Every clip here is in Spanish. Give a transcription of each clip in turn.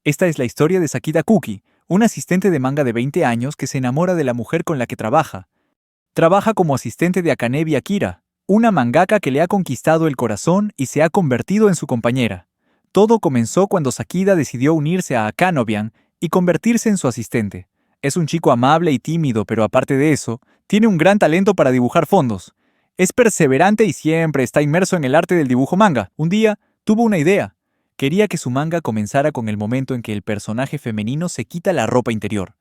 Esta es la historia de Sakida Kuki, un asistente de manga de 20 años que se enamora de la mujer con la que trabaja. Trabaja como asistente de Akanebi Akira, una mangaka que le ha conquistado el corazón y se ha convertido en su compañera. Todo comenzó cuando Sakida decidió unirse a Akanobian y convertirse en su asistente. Es un chico amable y tímido, pero aparte de eso, tiene un gran talento para dibujar fondos. Es perseverante y siempre está inmerso en el arte del dibujo manga. Un día, tuvo una idea. Quería que su manga comenzara con el momento en que el personaje femenino se quita la ropa interior.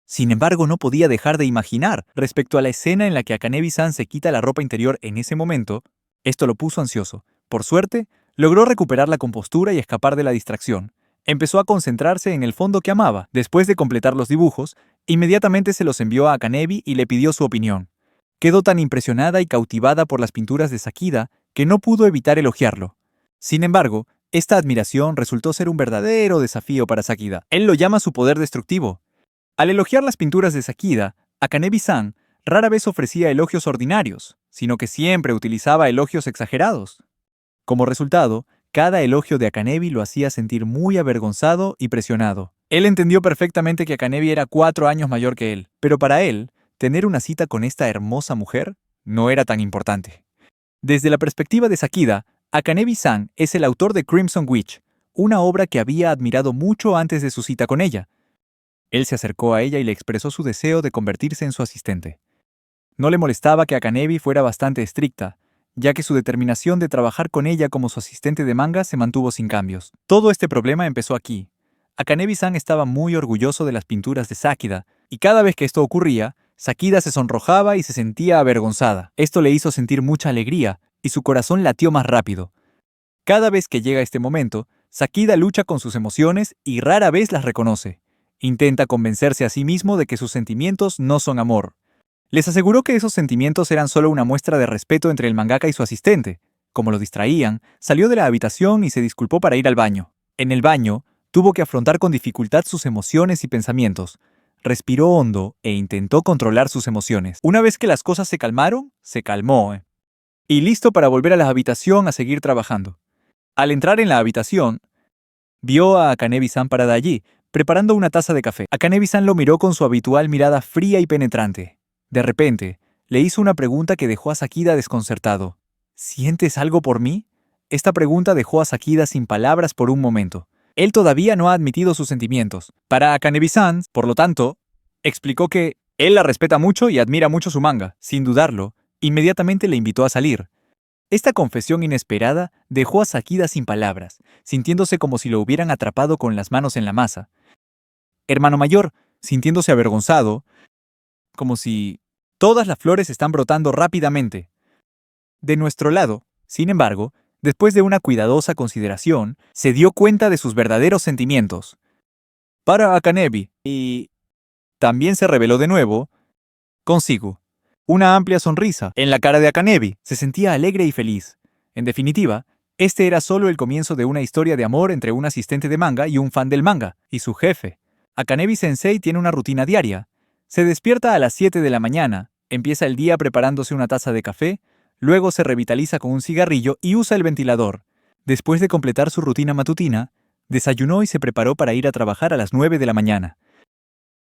Sin embargo, no podía dejar de imaginar respecto a la escena en la que Akanebi-san se quita la ropa interior en ese momento. Esto lo puso ansioso. Por suerte, logró recuperar la compostura y escapar de la distracción. Empezó a concentrarse en el fondo que amaba. Después de completar los dibujos, inmediatamente se los envió a Akanebi y le pidió su opinión. Quedó tan impresionada y cautivada por las pinturas de Sakida que no pudo evitar elogiarlo. Sin embargo, esta admiración resultó ser un verdadero desafío para Sakida. Él lo llama su poder destructivo. Al elogiar las pinturas de Sakida, Akanebi-san rara vez ofrecía elogios ordinarios, sino que siempre utilizaba elogios exagerados. Como resultado, cada elogio de Akanebi lo hacía sentir muy avergonzado y presionado. Él entendió perfectamente que Akanebi era 4 años mayor que él, pero para él, tener una cita con esta hermosa mujer no era tan importante. Desde la perspectiva de Sakida, Akanebi-san es el autor de Crimson Witch, una obra que había admirado mucho antes de su cita con ella. Él se acercó a ella y le expresó su deseo de convertirse en su asistente. No le molestaba que Akanebi fuera bastante estricta, ya que su determinación de trabajar con ella como su asistente de manga se mantuvo sin cambios. Todo este problema empezó aquí. Akanebi-san estaba muy orgulloso de las pinturas de Sakida, y cada vez que esto ocurría, Sakida se sonrojaba y se sentía avergonzada. Esto le hizo sentir mucha alegría, y su corazón latió más rápido. Cada vez que llega este momento, Sakida lucha con sus emociones y rara vez las reconoce. Intenta convencerse a sí mismo de que sus sentimientos no son amor. Les aseguró que esos sentimientos eran solo una muestra de respeto entre el mangaka y su asistente. Como lo distraían, salió de la habitación y se disculpó para ir al baño. En el baño, tuvo que afrontar con dificultad sus emociones y pensamientos. Respiró hondo e intentó controlar sus emociones. Una vez que las cosas se calmaron, se calmó, y listo para volver a la habitación a seguir trabajando. Al entrar en la habitación, vio a Akanebi-san parada allí, preparando una taza de café. Akanebi-san lo miró con su habitual mirada fría y penetrante. De repente, le hizo una pregunta que dejó a Sakida desconcertado. ¿Sientes algo por mí? Esta pregunta dejó a Sakida sin palabras por un momento. Él todavía no ha admitido sus sentimientos. Para Akanebi-san, por lo tanto, explicó que él la respeta mucho y admira mucho su manga. Sin dudarlo, inmediatamente le invitó a salir. Esta confesión inesperada dejó a Sakida sin palabras, sintiéndose como si lo hubieran atrapado con las manos en la masa. Hermano mayor, sintiéndose avergonzado, como si todas las flores están brotando rápidamente. De nuestro lado, sin embargo, después de una cuidadosa consideración, se dio cuenta de sus verdaderos sentimientos. Para Akanebi, y también se reveló de nuevo consigo. Una amplia sonrisa en la cara de Akanebi. Se sentía alegre y feliz. En definitiva, este era solo el comienzo de una historia de amor entre un asistente de manga y un fan del manga, y su jefe. Akanebi-sensei tiene una rutina diaria. Se despierta a las 7 de la mañana, empieza el día preparándose una taza de café, luego se revitaliza con un cigarrillo y usa el ventilador. Después de completar su rutina matutina, desayunó y se preparó para ir a trabajar a las 9 de la mañana.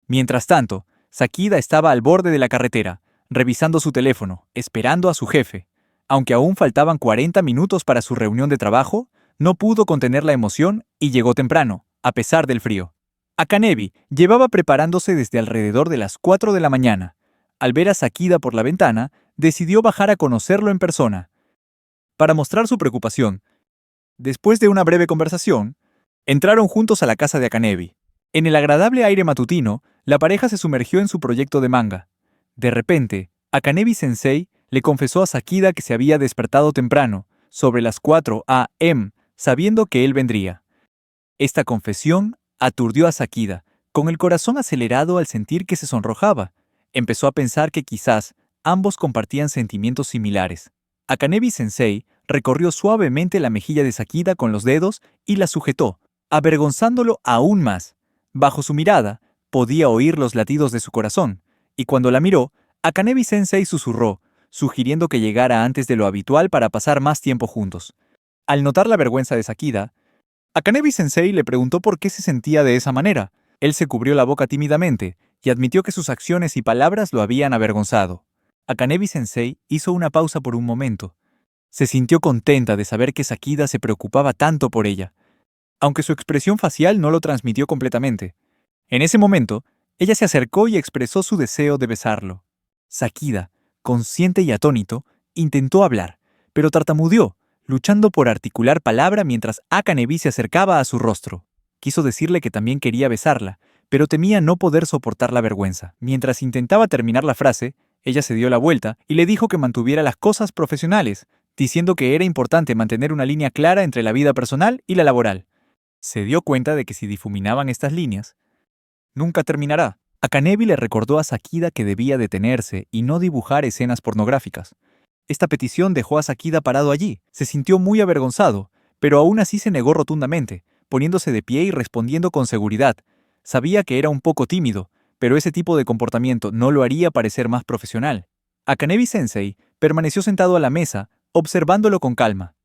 Mientras tanto, Sakida estaba al borde de la carretera, revisando su teléfono, esperando a su jefe. Aunque aún faltaban 40 minutos para su reunión de trabajo, no pudo contener la emoción y llegó temprano, a pesar del frío. Akanebi llevaba preparándose desde alrededor de las 4 de la mañana. Al ver a Sakida por la ventana, decidió bajar a conocerlo en persona. Para mostrar su preocupación, después de una breve conversación, entraron juntos a la casa de Akanebi. En el agradable aire matutino, la pareja se sumergió en su proyecto de manga. De repente, Akanebi-sensei le confesó a Sakida que se había despertado temprano, sobre las 4 a.m., sabiendo que él vendría. Esta confesión aturdió a Sakida, con el corazón acelerado al sentir que se sonrojaba. Empezó a pensar que quizás ambos compartían sentimientos similares. Akanebi-sensei recorrió suavemente la mejilla de Sakida con los dedos y la sujetó, avergonzándolo aún más. Bajo su mirada, podía oír los latidos de su corazón, y cuando la miró, Akanebi-sensei susurró, sugiriendo que llegara antes de lo habitual para pasar más tiempo juntos. Al notar la vergüenza de Sakida, Akanebi-sensei le preguntó por qué se sentía de esa manera. Él se cubrió la boca tímidamente y admitió que sus acciones y palabras lo habían avergonzado. Akanebi-sensei hizo una pausa por un momento. Se sintió contenta de saber que Sakida se preocupaba tanto por ella, aunque su expresión facial no lo transmitió completamente. En ese momento, ella se acercó y expresó su deseo de besarlo. Sakida, consciente y atónito, intentó hablar, pero tartamudeó, luchando por articular palabra mientras Akanebi se acercaba a su rostro. Quiso decirle que también quería besarla, pero temía no poder soportar la vergüenza. Mientras intentaba terminar la frase, ella se dio la vuelta y le dijo que mantuviera las cosas profesionales, diciendo que era importante mantener una línea clara entre la vida personal y la laboral. Se dio cuenta de que si difuminaban estas líneas, nunca terminará. Akanebi le recordó a Sakida que debía detenerse y no dibujar escenas pornográficas. Esta petición dejó a Sakida parado allí. Se sintió muy avergonzado, pero aún así se negó rotundamente, poniéndose de pie y respondiendo con seguridad. Sabía que era un poco tímido, pero ese tipo de comportamiento no lo haría parecer más profesional. Akanebi-sensei permaneció sentado a la mesa, observándolo con calma.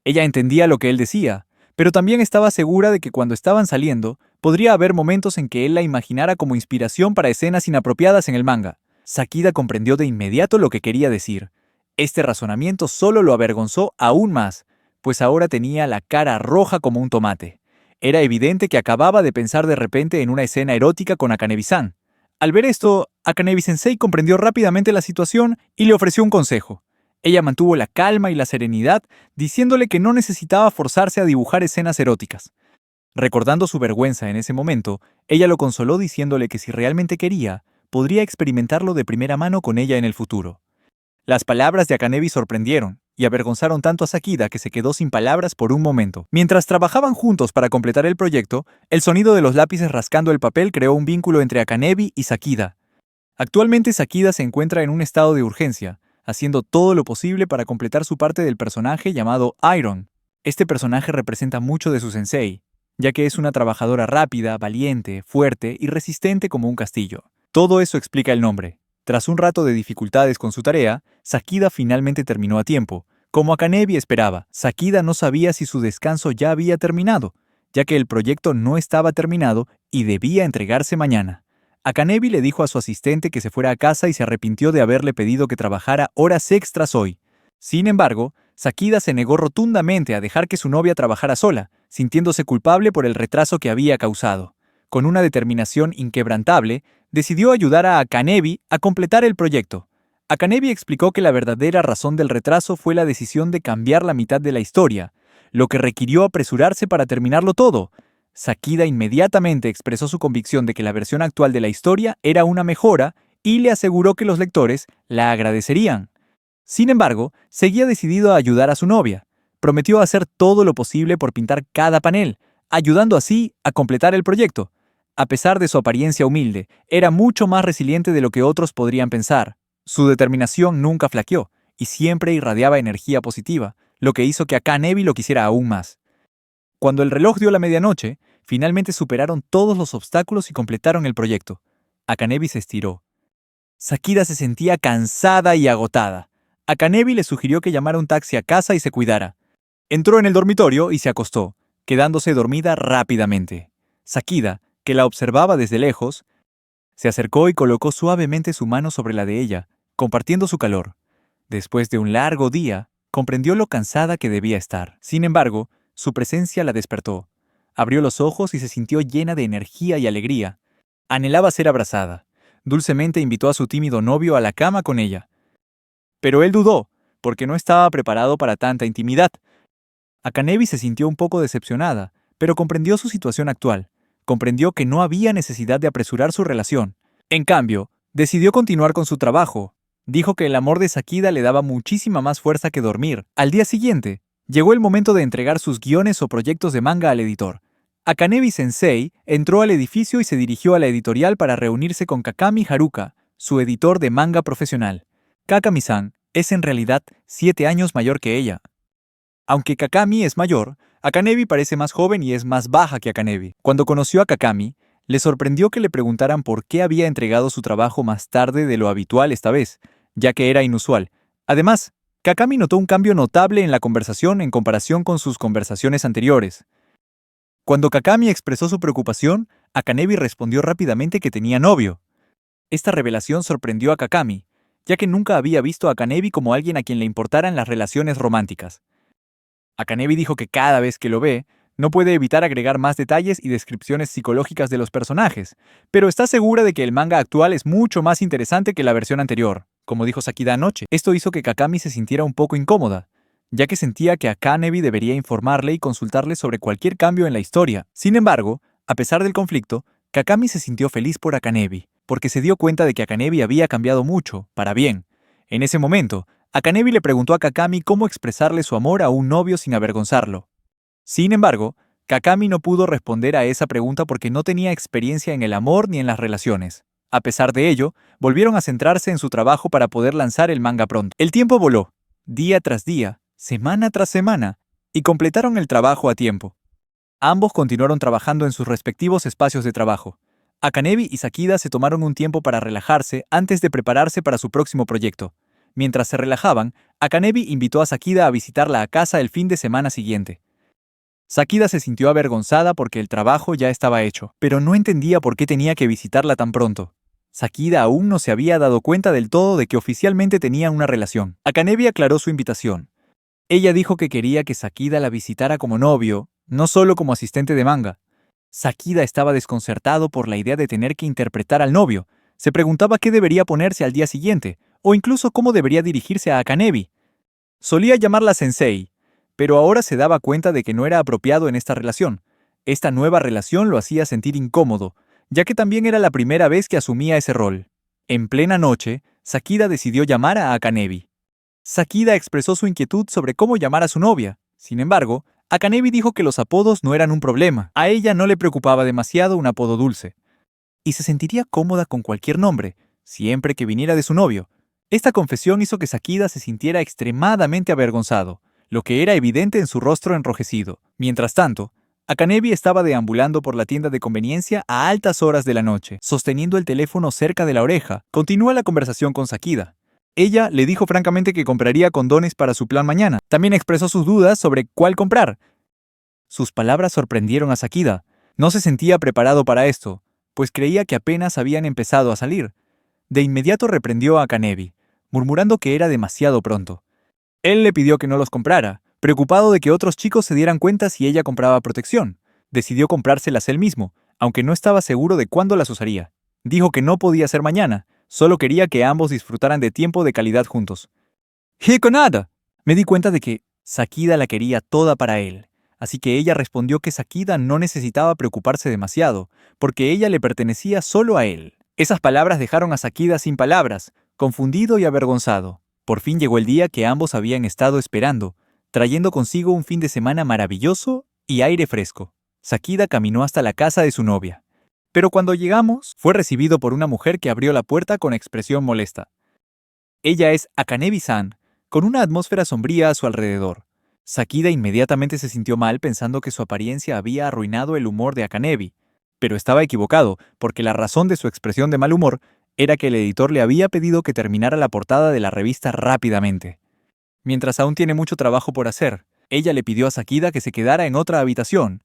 Ella entendía lo que él decía, pero también estaba segura de que cuando estaban saliendo, podría haber momentos en que él la imaginara como inspiración para escenas inapropiadas en el manga. Sakida comprendió de inmediato lo que quería decir. Este razonamiento solo lo avergonzó aún más, pues ahora tenía la cara roja como un tomate. Era evidente que acababa de pensar de repente en una escena erótica con Akanebi-san. Al ver esto, Akanebi-sensei comprendió rápidamente la situación y le ofreció un consejo. Ella mantuvo la calma y la serenidad, diciéndole que no necesitaba forzarse a dibujar escenas eróticas. Recordando su vergüenza en ese momento, ella lo consoló diciéndole que si realmente quería, podría experimentarlo de primera mano con ella en el futuro. Las palabras de Akanebi sorprendieron y avergonzaron tanto a Sakida que se quedó sin palabras por un momento. Mientras trabajaban juntos para completar el proyecto, el sonido de los lápices rascando el papel creó un vínculo entre Akanebi y Sakida. Actualmente Sakida se encuentra en un estado de urgencia, haciendo todo lo posible para completar su parte del personaje llamado Iron. Este personaje representa mucho de su sensei, ya que es una trabajadora rápida, valiente, fuerte y resistente como un castillo. Todo eso explica el nombre. Tras un rato de dificultades con su tarea, Sakida finalmente terminó a tiempo. Como Akanebi esperaba, Sakida no sabía si su descanso ya había terminado, ya que el proyecto no estaba terminado y debía entregarse mañana. Akanebi le dijo a su asistente que se fuera a casa y se arrepintió de haberle pedido que trabajara horas extras hoy. Sin embargo, Sakida se negó rotundamente a dejar que su novia trabajara sola, sintiéndose culpable por el retraso que había causado. Con una determinación inquebrantable, decidió ayudar a Akanebi a completar el proyecto. Akanebi explicó que la verdadera razón del retraso fue la decisión de cambiar la mitad de la historia, lo que requirió apresurarse para terminarlo todo. Sakida inmediatamente expresó su convicción de que la versión actual de la historia era una mejora y le aseguró que los lectores la agradecerían. Sin embargo, seguía decidido a ayudar a su novia. Prometió hacer todo lo posible por pintar cada panel, ayudando así a completar el proyecto. A pesar de su apariencia humilde, era mucho más resiliente de lo que otros podrían pensar. Su determinación nunca flaqueó y siempre irradiaba energía positiva, lo que hizo que Akanebi lo quisiera aún más. Cuando el reloj dio la medianoche, finalmente superaron todos los obstáculos y completaron el proyecto. Akanebi se estiró. Sakida se sentía cansada y agotada. Akanebi le sugirió que llamara un taxi a casa y se cuidara. Entró en el dormitorio y se acostó, quedándose dormida rápidamente. Sakida, que la observaba desde lejos, se acercó y colocó suavemente su mano sobre la de ella, compartiendo su calor. Después de un largo día, comprendió lo cansada que debía estar. Sin embargo, su presencia la despertó. Abrió los ojos y se sintió llena de energía y alegría. Anhelaba ser abrazada. Dulcemente invitó a su tímido novio a la cama con ella. Pero él dudó, porque no estaba preparado para tanta intimidad. Akanebi se sintió un poco decepcionada, pero comprendió su situación actual. Comprendió que no había necesidad de apresurar su relación. En cambio, decidió continuar con su trabajo. Dijo que el amor de Sakida le daba muchísima más fuerza que dormir. Al día siguiente, llegó el momento de entregar sus guiones o proyectos de manga al editor. Akanebi-sensei entró al edificio y se dirigió a la editorial para reunirse con Kakami Haruka, su editor de manga profesional. Kakami-san es en realidad 7 años mayor que ella. Aunque Kakami es mayor, Akanebi parece más joven y es más baja que Akanebi. Cuando conoció a Kakami, le sorprendió que le preguntaran por qué había entregado su trabajo más tarde de lo habitual esta vez, ya que era inusual. Además, Kakami notó un cambio notable en la conversación en comparación con sus conversaciones anteriores. Cuando Kakami expresó su preocupación, Akanebi respondió rápidamente que tenía novio. Esta revelación sorprendió a Kakami, ya que nunca había visto a Akanebi como alguien a quien le importaran las relaciones románticas. Akanebi dijo que cada vez que lo ve, no puede evitar agregar más detalles y descripciones psicológicas de los personajes, pero está segura de que el manga actual es mucho más interesante que la versión anterior, como dijo Sakida anoche. Esto hizo que Kakami se sintiera un poco incómoda, ya que sentía que Akanebi debería informarle y consultarle sobre cualquier cambio en la historia. Sin embargo, a pesar del conflicto, Kakami se sintió feliz por Akanebi, porque se dio cuenta de que Akanebi había cambiado mucho, para bien. En ese momento, Akanebi le preguntó a Kakami cómo expresarle su amor a un novio sin avergonzarlo. Sin embargo, Kakami no pudo responder a esa pregunta porque no tenía experiencia en el amor ni en las relaciones. A pesar de ello, volvieron a centrarse en su trabajo para poder lanzar el manga pronto. El tiempo voló, día tras día, semana tras semana, y completaron el trabajo a tiempo. Ambos continuaron trabajando en sus respectivos espacios de trabajo. Akanebi y Sakida se tomaron un tiempo para relajarse antes de prepararse para su próximo proyecto. Mientras se relajaban, Akanebi invitó a Sakida a visitarla a casa el fin de semana siguiente. Sakida se sintió avergonzada porque el trabajo ya estaba hecho, pero no entendía por qué tenía que visitarla tan pronto. Sakida aún no se había dado cuenta del todo de que oficialmente tenían una relación. Akanebi aclaró su invitación. Ella dijo que quería que Sakida la visitara como novio, no solo como asistente de manga. Sakida estaba desconcertado por la idea de tener que interpretar al novio. Se preguntaba qué debería ponerse al día siguiente, o incluso cómo debería dirigirse a Akanebi. Solía llamarla sensei, pero ahora se daba cuenta de que no era apropiado en esta relación. Esta nueva relación lo hacía sentir incómodo, ya que también era la primera vez que asumía ese rol. En plena noche, Sakida decidió llamar a Akanebi. Sakida expresó su inquietud sobre cómo llamar a su novia. Sin embargo, Akanebi dijo que los apodos no eran un problema. A ella no le preocupaba demasiado un apodo dulce. Y se sentiría cómoda con cualquier nombre, siempre que viniera de su novio. Esta confesión hizo que Sakida se sintiera extremadamente avergonzado, lo que era evidente en su rostro enrojecido. Mientras tanto, Akanebi estaba deambulando por la tienda de conveniencia a altas horas de la noche, sosteniendo el teléfono cerca de la oreja. Continúa la conversación con Sakida. Ella le dijo francamente que compraría condones para su plan mañana. También expresó sus dudas sobre cuál comprar. Sus palabras sorprendieron a Sakida. No se sentía preparado para esto, pues creía que apenas habían empezado a salir. De inmediato reprendió a Akanebi, murmurando que era demasiado pronto. Él le pidió que no los comprara, preocupado de que otros chicos se dieran cuenta si ella compraba protección. Decidió comprárselas él mismo, aunque no estaba seguro de cuándo las usaría. Dijo que no podía ser mañana, solo quería que ambos disfrutaran de tiempo de calidad juntos. ¡Hiko nada! Me di cuenta de que Sakida la quería toda para él, así que ella respondió que Sakida no necesitaba preocuparse demasiado, porque ella le pertenecía solo a él. Esas palabras dejaron a Sakida sin palabras, confundido y avergonzado. Por fin llegó el día que ambos habían estado esperando, trayendo consigo un fin de semana maravilloso y aire fresco. Sakida caminó hasta la casa de su novia. Pero cuando llegamos, fue recibido por una mujer que abrió la puerta con expresión molesta. Ella es Akanebi-san, con una atmósfera sombría a su alrededor. Sakida inmediatamente se sintió mal pensando que su apariencia había arruinado el humor de Akanebi, pero estaba equivocado, porque la razón de su expresión de mal humor era que el editor le había pedido que terminara la portada de la revista rápidamente. Mientras aún tiene mucho trabajo por hacer, ella le pidió a Sakida que se quedara en otra habitación.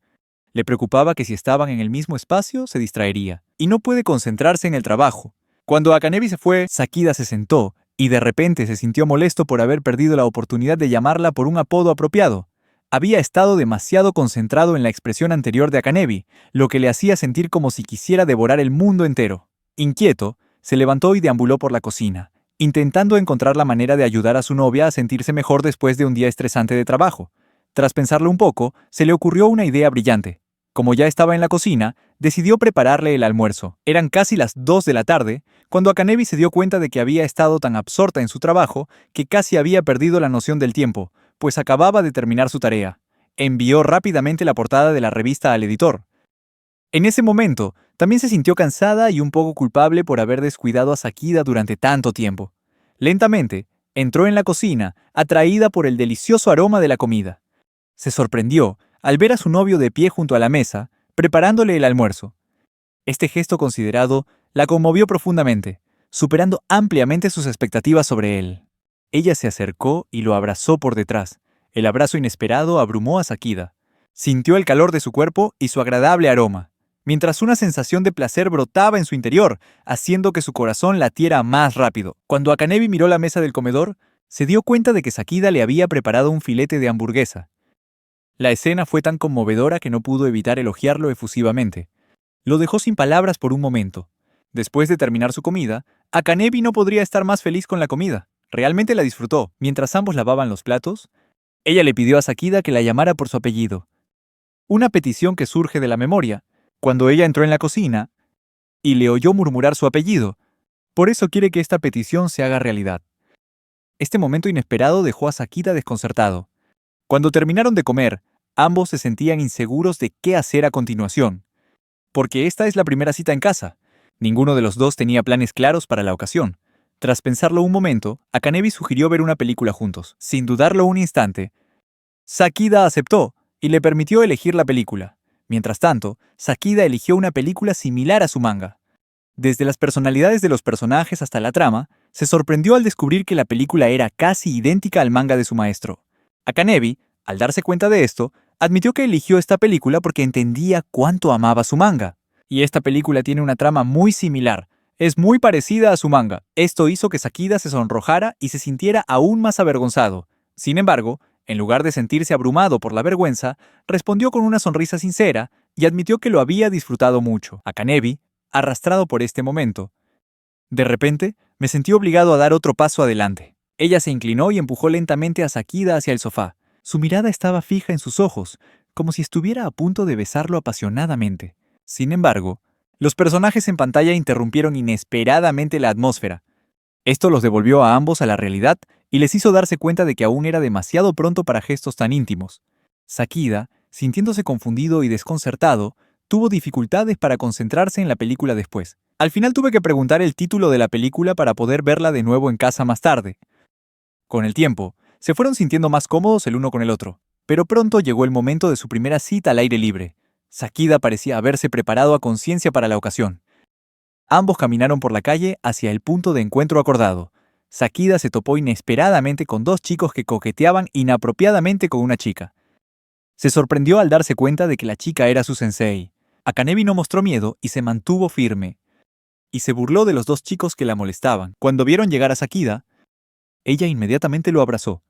Le preocupaba que si estaban en el mismo espacio se distraería, y no puede concentrarse en el trabajo. Cuando Akanebi se fue, Sakida se sentó, y de repente se sintió molesto por haber perdido la oportunidad de llamarla por un apodo apropiado. Había estado demasiado concentrado en la expresión anterior de Akanebi, lo que le hacía sentir como si quisiera devorar el mundo entero. Inquieto, se levantó y deambuló por la cocina, intentando encontrar la manera de ayudar a su novia a sentirse mejor después de un día estresante de trabajo. Tras pensarlo un poco, se le ocurrió una idea brillante. Como ya estaba en la cocina, decidió prepararle el almuerzo. Eran casi las 2 de la tarde, cuando Akanebi se dio cuenta de que había estado tan absorta en su trabajo que casi había perdido la noción del tiempo, pues acababa de terminar su tarea. Envió rápidamente la portada de la revista al editor. En ese momento, también se sintió cansada y un poco culpable por haber descuidado a Sakida durante tanto tiempo. Lentamente, entró en la cocina, atraída por el delicioso aroma de la comida. Se sorprendió al ver a su novio de pie junto a la mesa, preparándole el almuerzo. Este gesto considerado la conmovió profundamente, superando ampliamente sus expectativas sobre él. Ella se acercó y lo abrazó por detrás. El abrazo inesperado abrumó a Sakida. Sintió el calor de su cuerpo y su agradable aroma, mientras una sensación de placer brotaba en su interior, haciendo que su corazón latiera más rápido. Cuando Akanebi miró la mesa del comedor, se dio cuenta de que Sakida le había preparado un filete de hamburguesa. La escena fue tan conmovedora que no pudo evitar elogiarlo efusivamente. Lo dejó sin palabras por un momento. Después de terminar su comida, Akanebi no podría estar más feliz con la comida. Realmente la disfrutó. Mientras ambos lavaban los platos, ella le pidió a Sakida que la llamara por su apellido. Una petición que surge de la memoria, cuando ella entró en la cocina y le oyó murmurar su apellido. Por eso quiere que esta petición se haga realidad. Este momento inesperado dejó a Sakida desconcertado. Cuando terminaron de comer, ambos se sentían inseguros de qué hacer a continuación. Porque esta es la primera cita en casa. Ninguno de los dos tenía planes claros para la ocasión. Tras pensarlo un momento, Akanebi sugirió ver una película juntos. Sin dudarlo un instante, Sakida aceptó y le permitió elegir la película. Mientras tanto, Sakida eligió una película similar a su manga. Desde las personalidades de los personajes hasta la trama, se sorprendió al descubrir que la película era casi idéntica al manga de su maestro. Akanebi, al darse cuenta de esto, admitió que eligió esta película porque entendía cuánto amaba su manga. Y esta película tiene una trama muy similar. Es muy parecida a su manga. Esto hizo que Sakida se sonrojara y se sintiera aún más avergonzado. Sin embargo, en lugar de sentirse abrumado por la vergüenza, respondió con una sonrisa sincera y admitió que lo había disfrutado mucho. Akanebi, arrastrado por este momento, de repente, me sentí obligado a dar otro paso adelante. Ella se inclinó y empujó lentamente a Sakida hacia el sofá. Su mirada estaba fija en sus ojos, como si estuviera a punto de besarlo apasionadamente. Sin embargo, los personajes en pantalla interrumpieron inesperadamente la atmósfera. Esto los devolvió a ambos a la realidad y les hizo darse cuenta de que aún era demasiado pronto para gestos tan íntimos. Sakida, sintiéndose confundido y desconcertado, tuvo dificultades para concentrarse en la película después. Al final tuve que preguntar el título de la película para poder verla de nuevo en casa más tarde. Con el tiempo, se fueron sintiendo más cómodos el uno con el otro, pero pronto llegó el momento de su primera cita al aire libre. Sakida parecía haberse preparado a conciencia para la ocasión. Ambos caminaron por la calle hacia el punto de encuentro acordado. Sakida se topó inesperadamente con dos chicos que coqueteaban inapropiadamente con una chica. Se sorprendió al darse cuenta de que la chica era su sensei. Akanebi no mostró miedo y se mantuvo firme. Y se burló de los dos chicos que la molestaban. Cuando vieron llegar a Sakida, ella inmediatamente lo abrazó.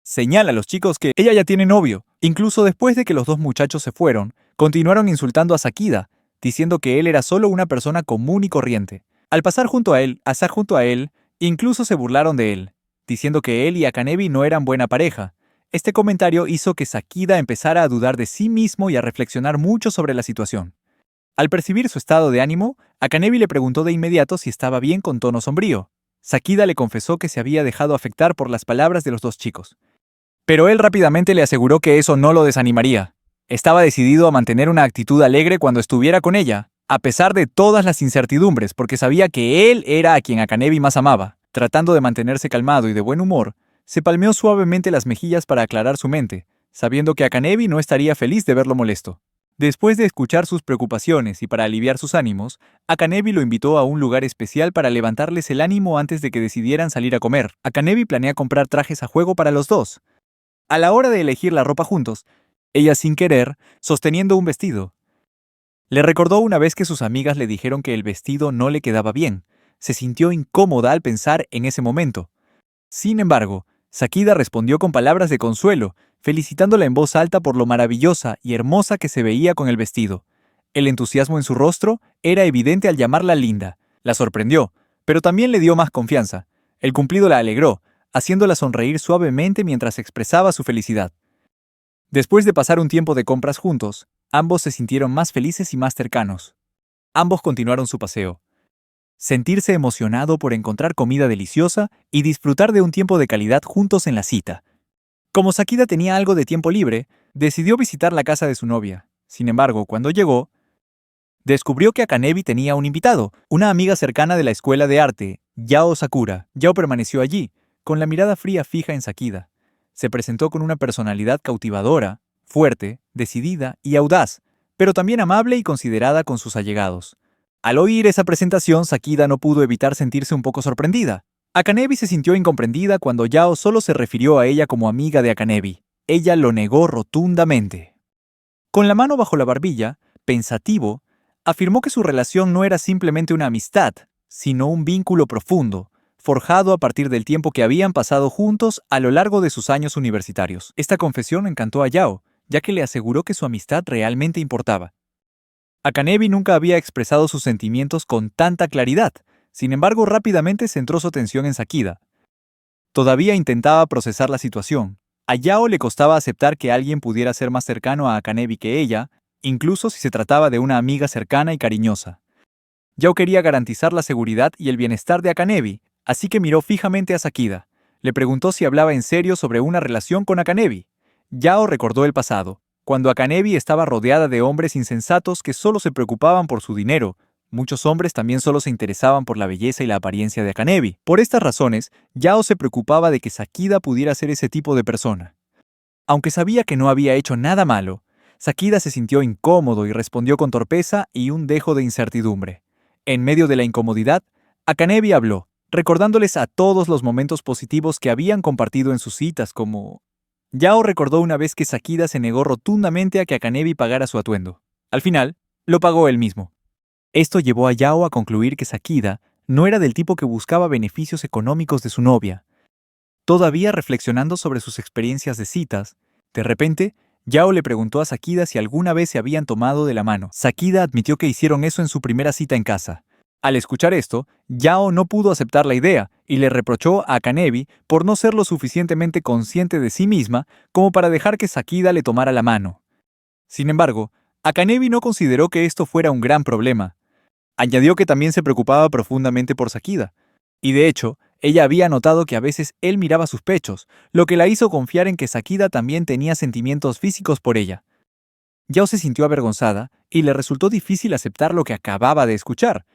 Señala a los chicos que ella ya tiene novio. Incluso después de que los dos muchachos se fueron, continuaron insultando a Sakida, diciendo que él era solo una persona común y corriente. Al pasar junto a él, incluso se burlaron de él, diciendo que él y Akanebi no eran buena pareja. Este comentario hizo que Sakida empezara a dudar de sí mismo y a reflexionar mucho sobre la situación. Al percibir su estado de ánimo, Akanebi le preguntó de inmediato si estaba bien con tono sombrío. Sakida le confesó que se había dejado afectar por las palabras de los dos chicos. Pero él rápidamente le aseguró que eso no lo desanimaría. Estaba decidido a mantener una actitud alegre cuando estuviera con ella, a pesar de todas las incertidumbres, porque sabía que él era a quien Akanebi más amaba. Tratando de mantenerse calmado y de buen humor, se palmeó suavemente las mejillas para aclarar su mente, sabiendo que Akanebi no estaría feliz de verlo molesto. Después de escuchar sus preocupaciones y para aliviar sus ánimos, Akanebi lo invitó a un lugar especial para levantarles el ánimo antes de que decidieran salir a comer. Akanebi planea comprar trajes a juego para los dos. A la hora de elegir la ropa juntos, ella sin querer, sosteniendo un vestido. Le recordó una vez que sus amigas le dijeron que el vestido no le quedaba bien. Se sintió incómoda al pensar en ese momento. Sin embargo, Sakida respondió con palabras de consuelo, felicitándola en voz alta por lo maravillosa y hermosa que se veía con el vestido. El entusiasmo en su rostro era evidente al llamarla linda. La sorprendió, pero también le dio más confianza. El cumplido la alegró, haciéndola sonreír suavemente mientras expresaba su felicidad. Después de pasar un tiempo de compras juntos, ambos se sintieron más felices y más cercanos. Ambos continuaron su paseo. Sentirse emocionado por encontrar comida deliciosa y disfrutar de un tiempo de calidad juntos en la cita. Como Sakida tenía algo de tiempo libre, decidió visitar la casa de su novia. Sin embargo, cuando llegó, descubrió que Akanebi tenía un invitado, una amiga cercana de la escuela de arte, Yao Sakura. Yao permaneció allí, con la mirada fría fija en Sakida. Se presentó con una personalidad cautivadora, fuerte, decidida y audaz, pero también amable y considerada con sus allegados. Al oír esa presentación, Sakida no pudo evitar sentirse un poco sorprendida. Akanebi se sintió incomprendida cuando Yao solo se refirió a ella como amiga de Akanebi. Ella lo negó rotundamente. Con la mano bajo la barbilla, pensativo, afirmó que su relación no era simplemente una amistad, sino un vínculo profundo, forjado a partir del tiempo que habían pasado juntos a lo largo de sus años universitarios. Esta confesión encantó a Yao, ya que le aseguró que su amistad realmente importaba. Akanebi nunca había expresado sus sentimientos con tanta claridad, sin embargo rápidamente centró su atención en Sakida. Todavía intentaba procesar la situación. A Yao le costaba aceptar que alguien pudiera ser más cercano a Akanebi que ella, incluso si se trataba de una amiga cercana y cariñosa. Yao quería garantizar la seguridad y el bienestar de Akanebi, así que miró fijamente a Sakida. Le preguntó si hablaba en serio sobre una relación con Akanebi. Yao recordó el pasado, cuando Akanebi estaba rodeada de hombres insensatos que solo se preocupaban por su dinero. Muchos hombres también solo se interesaban por la belleza y la apariencia de Akanebi. Por estas razones, Yao se preocupaba de que Sakida pudiera ser ese tipo de persona. Aunque sabía que no había hecho nada malo, Sakida se sintió incómodo y respondió con torpeza y un dejo de incertidumbre. En medio de la incomodidad, Akanebi habló, recordándoles a todos los momentos positivos que habían compartido en sus citas, como... Yao recordó una vez que Sakida se negó rotundamente a que Akanebi pagara su atuendo. Al final, lo pagó él mismo. Esto llevó a Yao a concluir que Sakida no era del tipo que buscaba beneficios económicos de su novia. Todavía reflexionando sobre sus experiencias de citas, de repente, Yao le preguntó a Sakida si alguna vez se habían tomado de la mano. Sakida admitió que hicieron eso en su primera cita en casa. Al escuchar esto, Yao no pudo aceptar la idea y le reprochó a Akanebi por no ser lo suficientemente consciente de sí misma como para dejar que Sakida le tomara la mano. Sin embargo, Akanebi no consideró que esto fuera un gran problema. Añadió que también se preocupaba profundamente por Sakida. Y de hecho, ella había notado que a veces él miraba sus pechos, lo que la hizo confiar en que Sakida también tenía sentimientos físicos por ella. Yao se sintió avergonzada y le resultó difícil aceptar lo que acababa de escuchar.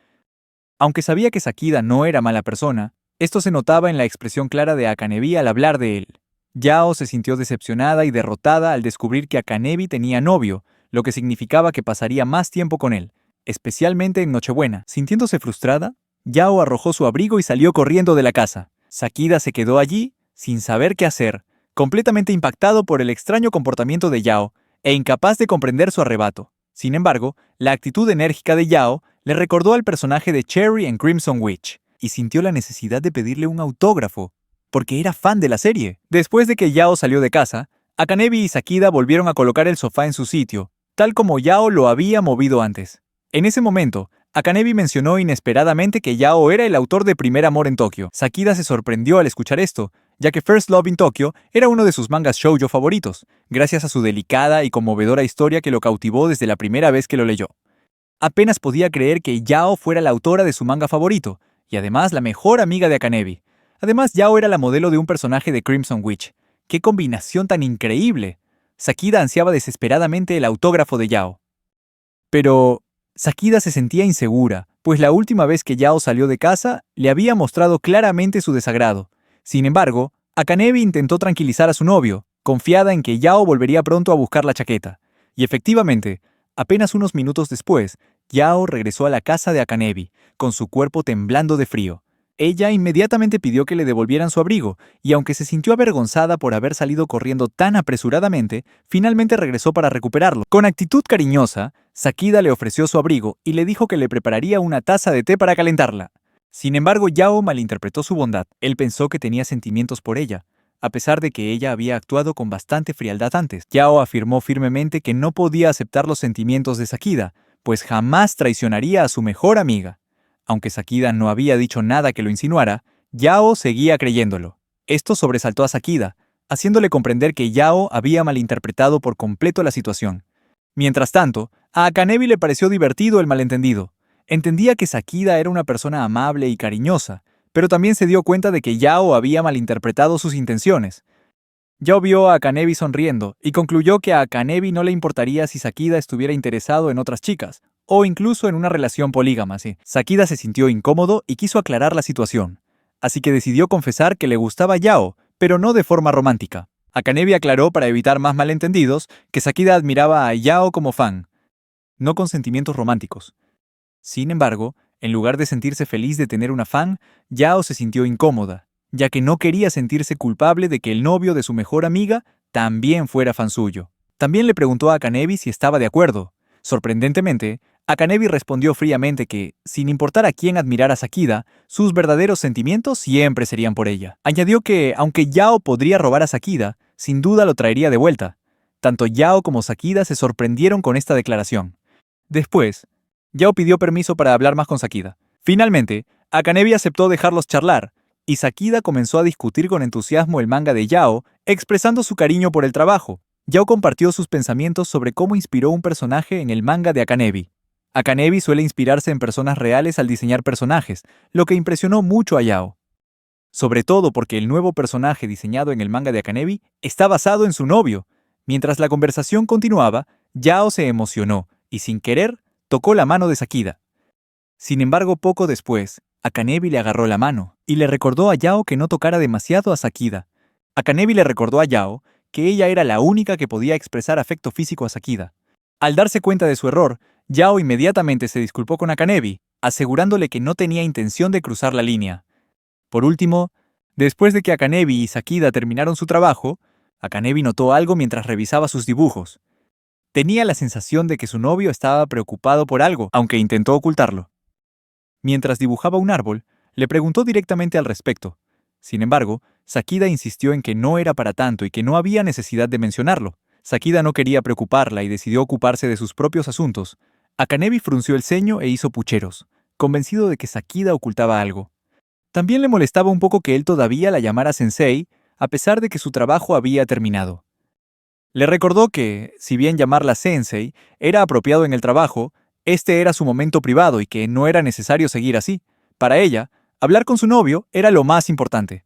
Aunque sabía que Sakida no era mala persona, esto se notaba en la expresión clara de Akanebi al hablar de él. Yao se sintió decepcionada y derrotada al descubrir que Akanebi tenía novio, lo que significaba que pasaría más tiempo con él, especialmente en Nochebuena. Sintiéndose frustrada, Yao arrojó su abrigo y salió corriendo de la casa. Sakida se quedó allí, sin saber qué hacer, completamente impactado por el extraño comportamiento de Yao e incapaz de comprender su arrebato. Sin embargo, la actitud enérgica de Yao le recordó al personaje de Cherry en Crimson Witch, y sintió la necesidad de pedirle un autógrafo, porque era fan de la serie. Después de que Yao salió de casa, Akanebi y Sakida volvieron a colocar el sofá en su sitio, tal como Yao lo había movido antes. En ese momento, Akanebi mencionó inesperadamente que Yao era el autor de Primer Amor en Tokio. Sakida se sorprendió al escuchar esto, ya que First Love in Tokyo era uno de sus mangas shoujo favoritos, gracias a su delicada y conmovedora historia que lo cautivó desde la primera vez que lo leyó. Apenas podía creer que Yao fuera la autora de su manga favorito, y además la mejor amiga de Akanebi. Además, Yao era la modelo de un personaje de Crimson Witch. ¡Qué combinación tan increíble! Sakida ansiaba desesperadamente el autógrafo de Yao. Pero Sakida se sentía insegura, pues la última vez que Yao salió de casa, le había mostrado claramente su desagrado. Sin embargo, Akanebi intentó tranquilizar a su novio, confiada en que Yao volvería pronto a buscar la chaqueta. Y efectivamente, apenas unos minutos después, Yao regresó a la casa de Akanebi, con su cuerpo temblando de frío. Ella inmediatamente pidió que le devolvieran su abrigo, y aunque se sintió avergonzada por haber salido corriendo tan apresuradamente, finalmente regresó para recuperarlo. Con actitud cariñosa, Sakida le ofreció su abrigo y le dijo que le prepararía una taza de té para calentarla. Sin embargo, Yao malinterpretó su bondad. Él pensó que tenía sentimientos por ella, a pesar de que ella había actuado con bastante frialdad antes. Yao afirmó firmemente que no podía aceptar los sentimientos de Sakida, pues jamás traicionaría a su mejor amiga. Aunque Sakida no había dicho nada que lo insinuara, Yao seguía creyéndolo. Esto sobresaltó a Sakida, haciéndole comprender que Yao había malinterpretado por completo la situación. Mientras tanto, a Akanebi le pareció divertido el malentendido. Entendía que Sakida era una persona amable y cariñosa, pero también se dio cuenta de que Yao había malinterpretado sus intenciones. Yao vio a Akanebi sonriendo y concluyó que a Akanebi no le importaría si Sakida estuviera interesado en otras chicas, o incluso en una relación polígama, sí. Sakida se sintió incómodo y quiso aclarar la situación, así que decidió confesar que le gustaba Yao, pero no de forma romántica. Akanebi aclaró para evitar más malentendidos que Sakida admiraba a Yao como fan, no con sentimientos románticos. Sin embargo, en lugar de sentirse feliz de tener una fan, Yao se sintió incómoda, ya que no quería sentirse culpable de que el novio de su mejor amiga también fuera fan suyo. También le preguntó a Akanebi si estaba de acuerdo. Sorprendentemente, Akanebi respondió fríamente que, sin importar a quién admirara a Sakida, sus verdaderos sentimientos siempre serían por ella. Añadió que, aunque Yao podría robar a Sakida, sin duda lo traería de vuelta. Tanto Yao como Sakida se sorprendieron con esta declaración. Después, Yao pidió permiso para hablar más con Sakida. Finalmente, Akanebi aceptó dejarlos charlar, y Sakida comenzó a discutir con entusiasmo el manga de Yao, expresando su cariño por el trabajo. Yao compartió sus pensamientos sobre cómo inspiró un personaje en el manga de Akanebi. Akanebi suele inspirarse en personas reales al diseñar personajes, lo que impresionó mucho a Yao. Sobre todo porque el nuevo personaje diseñado en el manga de Akanebi está basado en su novio. Mientras la conversación continuaba, Yao se emocionó y, sin querer, tocó la mano de Sakida. Sin embargo, poco después, Akanebi le agarró la mano y le recordó a Yao que no tocara demasiado a Sakida. Akanebi le recordó a Yao que ella era la única que podía expresar afecto físico a Sakida. Al darse cuenta de su error, Yao inmediatamente se disculpó con Akanebi, asegurándole que no tenía intención de cruzar la línea. Por último, después de que Akanebi y Sakida terminaron su trabajo, Akanebi notó algo mientras revisaba sus dibujos. Tenía la sensación de que su novio estaba preocupado por algo, aunque intentó ocultarlo. Mientras dibujaba un árbol, le preguntó directamente al respecto. Sin embargo, Sakida insistió en que no era para tanto y que no había necesidad de mencionarlo. Sakida no quería preocuparla y decidió ocuparse de sus propios asuntos. Akanebi frunció el ceño e hizo pucheros, convencido de que Sakida ocultaba algo. También le molestaba un poco que él todavía la llamara sensei, a pesar de que su trabajo había terminado. Le recordó que, si bien llamarla sensei era apropiado en el trabajo, este era su momento privado y que no era necesario seguir así. Para ella, hablar con su novio era lo más importante.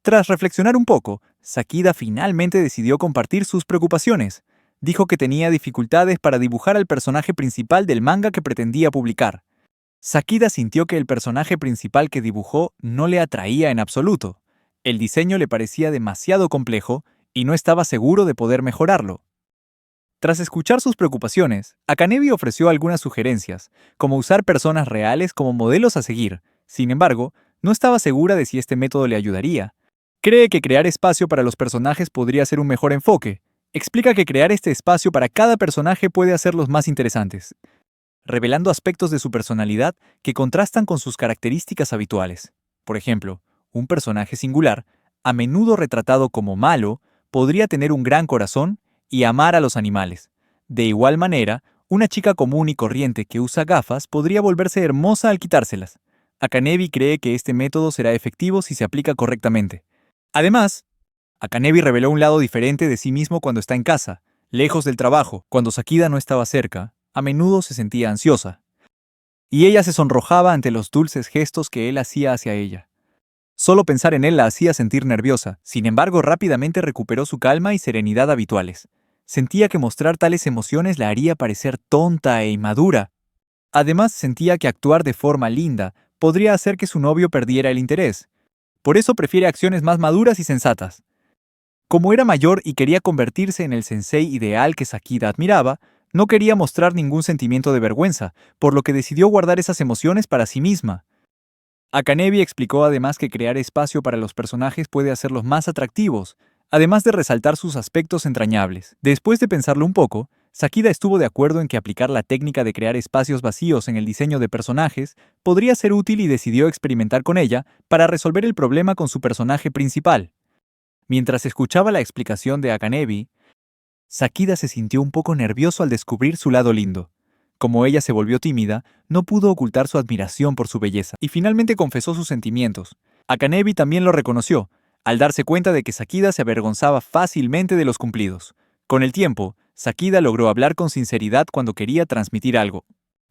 Tras reflexionar un poco, Sakida finalmente decidió compartir sus preocupaciones. Dijo que tenía dificultades para dibujar al personaje principal del manga que pretendía publicar. Sakida sintió que el personaje principal que dibujó no le atraía en absoluto. El diseño le parecía demasiado complejo y no estaba seguro de poder mejorarlo. Tras escuchar sus preocupaciones, Akanebi ofreció algunas sugerencias, como usar personas reales como modelos a seguir. Sin embargo, no estaba segura de si este método le ayudaría. Cree que crear espacio para los personajes podría ser un mejor enfoque. Explica que crear este espacio para cada personaje puede hacerlos más interesantes, revelando aspectos de su personalidad que contrastan con sus características habituales. Por ejemplo, un personaje singular, a menudo retratado como malo, podría tener un gran corazón y amar a los animales. De igual manera, una chica común y corriente que usa gafas podría volverse hermosa al quitárselas. Akanebi cree que este método será efectivo si se aplica correctamente. Además, Akanebi reveló un lado diferente de sí mismo cuando está en casa, lejos del trabajo. Cuando Sakida no estaba cerca, a menudo se sentía ansiosa, y ella se sonrojaba ante los dulces gestos que él hacía hacia ella. Solo pensar en él la hacía sentir nerviosa. Sin embargo, rápidamente recuperó su calma y serenidad habituales. Sentía que mostrar tales emociones la haría parecer tonta e inmadura. Además, sentía que actuar de forma linda podría hacer que su novio perdiera el interés. Por eso prefiere acciones más maduras y sensatas. Como era mayor y quería convertirse en el sensei ideal que Sakida admiraba, no quería mostrar ningún sentimiento de vergüenza, por lo que decidió guardar esas emociones para sí misma. Akanebi explicó además que crear espacio para los personajes puede hacerlos más atractivos, además de resaltar sus aspectos entrañables. Después de pensarlo un poco, Sakida estuvo de acuerdo en que aplicar la técnica de crear espacios vacíos en el diseño de personajes podría ser útil y decidió experimentar con ella para resolver el problema con su personaje principal. Mientras escuchaba la explicación de Akanebi, Sakida se sintió un poco nervioso al descubrir su lado lindo. Como ella se volvió tímida, no pudo ocultar su admiración por su belleza, y finalmente confesó sus sentimientos. Akanebi también lo reconoció, al darse cuenta de que Sakida se avergonzaba fácilmente de los cumplidos. Con el tiempo, Sakida logró hablar con sinceridad cuando quería transmitir algo.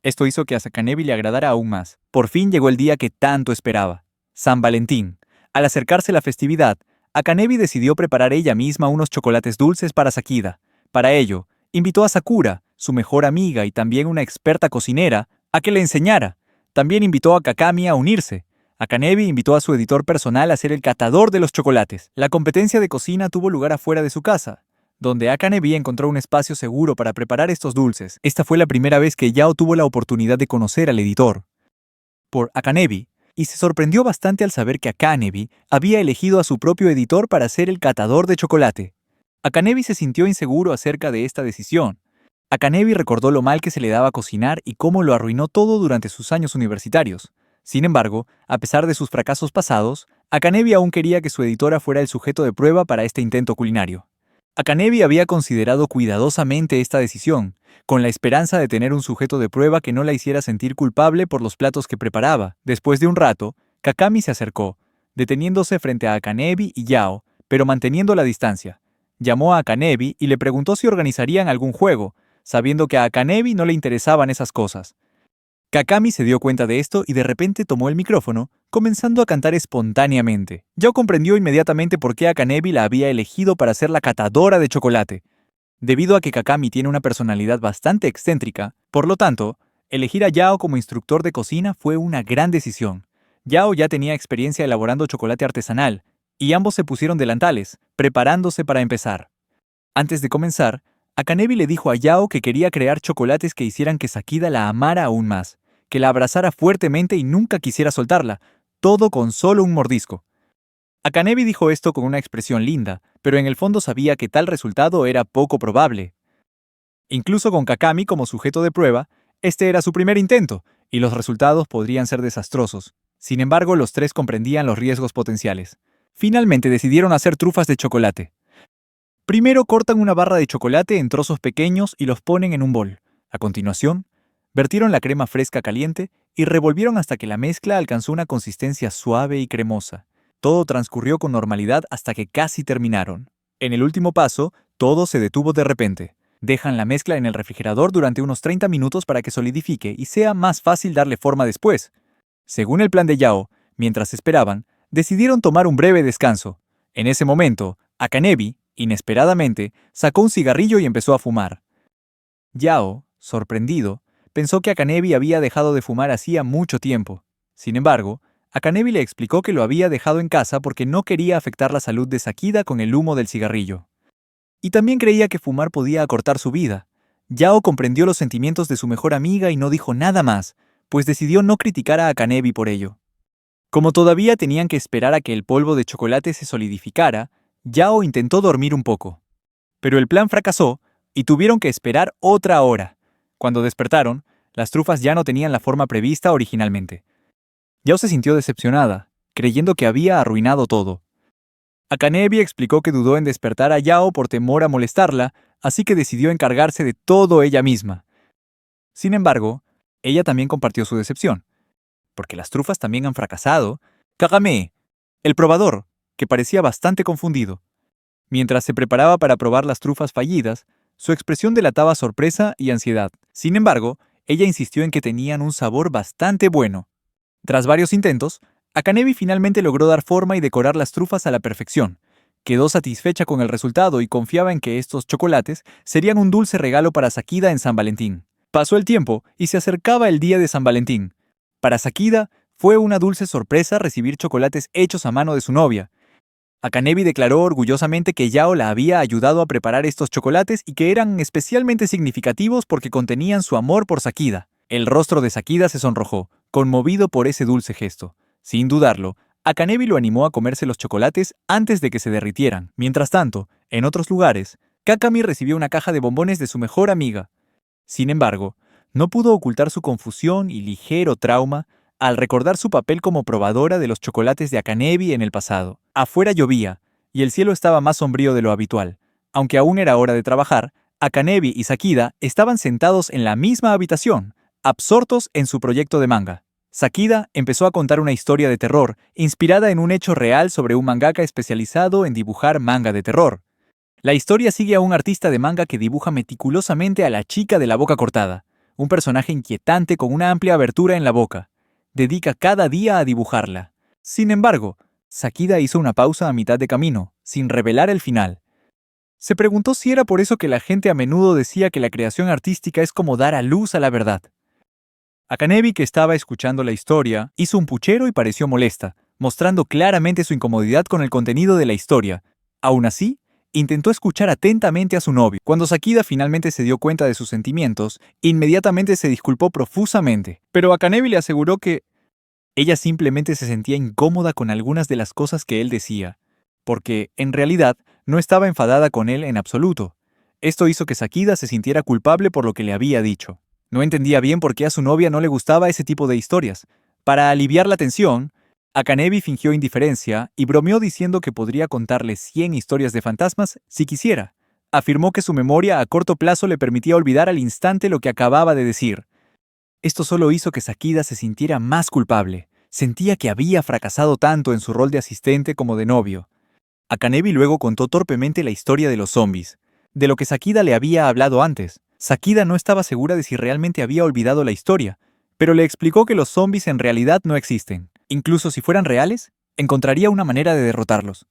Esto hizo que a Akanebi le agradara aún más. Por fin llegó el día que tanto esperaba, San Valentín. Al acercarse la festividad, Akanebi decidió preparar ella misma unos chocolates dulces para Sakida. Para ello, invitó a Sakura, su mejor amiga y también una experta cocinera, a que le enseñara. También invitó a Kakami a unirse. Akanebi invitó a su editor personal a ser el catador de los chocolates. La competencia de cocina tuvo lugar afuera de su casa, donde Akanebi encontró un espacio seguro para preparar estos dulces. Esta fue la primera vez que Yao tuvo la oportunidad de conocer al editor por Akanebi, y se sorprendió bastante al saber que Akanebi había elegido a su propio editor para ser el catador de chocolate. Akanebi se sintió inseguro acerca de esta decisión. Akanebi recordó lo mal que se le daba cocinar y cómo lo arruinó todo durante sus años universitarios. Sin embargo, a pesar de sus fracasos pasados, Akanebi aún quería que su editora fuera el sujeto de prueba para este intento culinario. Akanebi había considerado cuidadosamente esta decisión, con la esperanza de tener un sujeto de prueba que no la hiciera sentir culpable por los platos que preparaba. Después de un rato, Kakami se acercó, deteniéndose frente a Akanebi y Yao, pero manteniendo la distancia. Llamó a Akanebi y le preguntó si organizarían algún juego, sabiendo que a Akanebi no le interesaban esas cosas. Kakami se dio cuenta de esto y de repente tomó el micrófono, comenzando a cantar espontáneamente. Yao comprendió inmediatamente por qué Akanebi la había elegido para ser la catadora de chocolate. Debido a que Kakami tiene una personalidad bastante excéntrica, por lo tanto, elegir a Yao como instructor de cocina fue una gran decisión. Yao ya tenía experiencia elaborando chocolate artesanal, y ambos se pusieron delantales, preparándose para empezar. Antes de comenzar, Akanebi le dijo a Yao que quería crear chocolates que hicieran que Sakida la amara aún más, que la abrazara fuertemente y nunca quisiera soltarla, todo con solo un mordisco. Akanebi dijo esto con una expresión linda, pero en el fondo sabía que tal resultado era poco probable. Incluso con Kakami como sujeto de prueba, este era su primer intento, y los resultados podrían ser desastrosos. Sin embargo, los tres comprendían los riesgos potenciales. Finalmente decidieron hacer trufas de chocolate. Primero cortan una barra de chocolate en trozos pequeños y los ponen en un bol. A continuación, vertieron la crema fresca caliente y revolvieron hasta que la mezcla alcanzó una consistencia suave y cremosa. Todo transcurrió con normalidad hasta que casi terminaron. En el último paso, todo se detuvo de repente. Dejan la mezcla en el refrigerador durante unos 30 minutos para que solidifique y sea más fácil darle forma después. Según el plan de Yao, mientras esperaban, decidieron tomar un breve descanso. En ese momento, Akanebi, inesperadamente, sacó un cigarrillo y empezó a fumar. Yao, sorprendido, pensó que Akanebi había dejado de fumar hacía mucho tiempo. Sin embargo, Akanebi le explicó que lo había dejado en casa porque no quería afectar la salud de Sakida con el humo del cigarrillo. Y también creía que fumar podía acortar su vida. Yao comprendió los sentimientos de su mejor amiga y no dijo nada más, pues decidió no criticar a Akanebi por ello. Como todavía tenían que esperar a que el polvo de chocolate se solidificara, Yao intentó dormir un poco. Pero el plan fracasó y tuvieron que esperar otra hora. Cuando despertaron, las trufas ya no tenían la forma prevista originalmente. Yao se sintió decepcionada, creyendo que había arruinado todo. Akanebi explicó que dudó en despertar a Yao por temor a molestarla, así que decidió encargarse de todo ella misma. Sin embargo, ella también compartió su decepción, porque las trufas también han fracasado. Kagame, el probador, que parecía bastante confundido. Mientras se preparaba para probar las trufas fallidas, su expresión delataba sorpresa y ansiedad. Sin embargo, ella insistió en que tenían un sabor bastante bueno. Tras varios intentos, Akanebi finalmente logró dar forma y decorar las trufas a la perfección. Quedó satisfecha con el resultado y confiaba en que estos chocolates serían un dulce regalo para Sakida en San Valentín. Pasó el tiempo y se acercaba el día de San Valentín. Para Sakida, fue una dulce sorpresa recibir chocolates hechos a mano de su novia. Akanebi declaró orgullosamente que Yao la había ayudado a preparar estos chocolates y que eran especialmente significativos porque contenían su amor por Sakida. El rostro de Sakida se sonrojó, conmovido por ese dulce gesto. Sin dudarlo, Akanebi lo animó a comerse los chocolates antes de que se derritieran. Mientras tanto, en otros lugares, Kakami recibió una caja de bombones de su mejor amiga. Sin embargo, no pudo ocultar su confusión y ligero trauma al recordar su papel como probadora de los chocolates de Akanebi en el pasado. Afuera llovía, y el cielo estaba más sombrío de lo habitual. Aunque aún era hora de trabajar, Akanebi y Sakida estaban sentados en la misma habitación, absortos en su proyecto de manga. Sakida empezó a contar una historia de terror, inspirada en un hecho real sobre un mangaka especializado en dibujar manga de terror. La historia sigue a un artista de manga que dibuja meticulosamente a la chica de la boca cortada, un personaje inquietante con una amplia abertura en la boca. Dedica cada día a dibujarla. Sin embargo, Sakida hizo una pausa a mitad de camino, sin revelar el final. Se preguntó si era por eso que la gente a menudo decía que la creación artística es como dar a luz a la verdad. Akanebi, que estaba escuchando la historia, hizo un puchero y pareció molesta, mostrando claramente su incomodidad con el contenido de la historia. Aún así, intentó escuchar atentamente a su novio. Cuando Sakida finalmente se dio cuenta de sus sentimientos, inmediatamente se disculpó profusamente. Pero Akanebi le aseguró que ella simplemente se sentía incómoda con algunas de las cosas que él decía. porque, en realidad, no estaba enfadada con él en absoluto. Esto hizo que Sakida se sintiera culpable por lo que le había dicho. No entendía bien por qué a su novia no le gustaba ese tipo de historias. Para aliviar la tensión, Akanebi fingió indiferencia y bromeó diciendo que podría contarle 100 historias de fantasmas si quisiera. Afirmó que su memoria a corto plazo le permitía olvidar al instante lo que acababa de decir. Esto solo hizo que Sakida se sintiera más culpable. Sentía que había fracasado tanto en su rol de asistente como de novio. Akanebi luego contó torpemente la historia de los zombies, de lo que Sakida le había hablado antes. Sakida no estaba segura de si realmente había olvidado la historia, pero le explicó que los zombies en realidad no existen. Incluso si fueran reales, encontraría una manera de derrotarlos.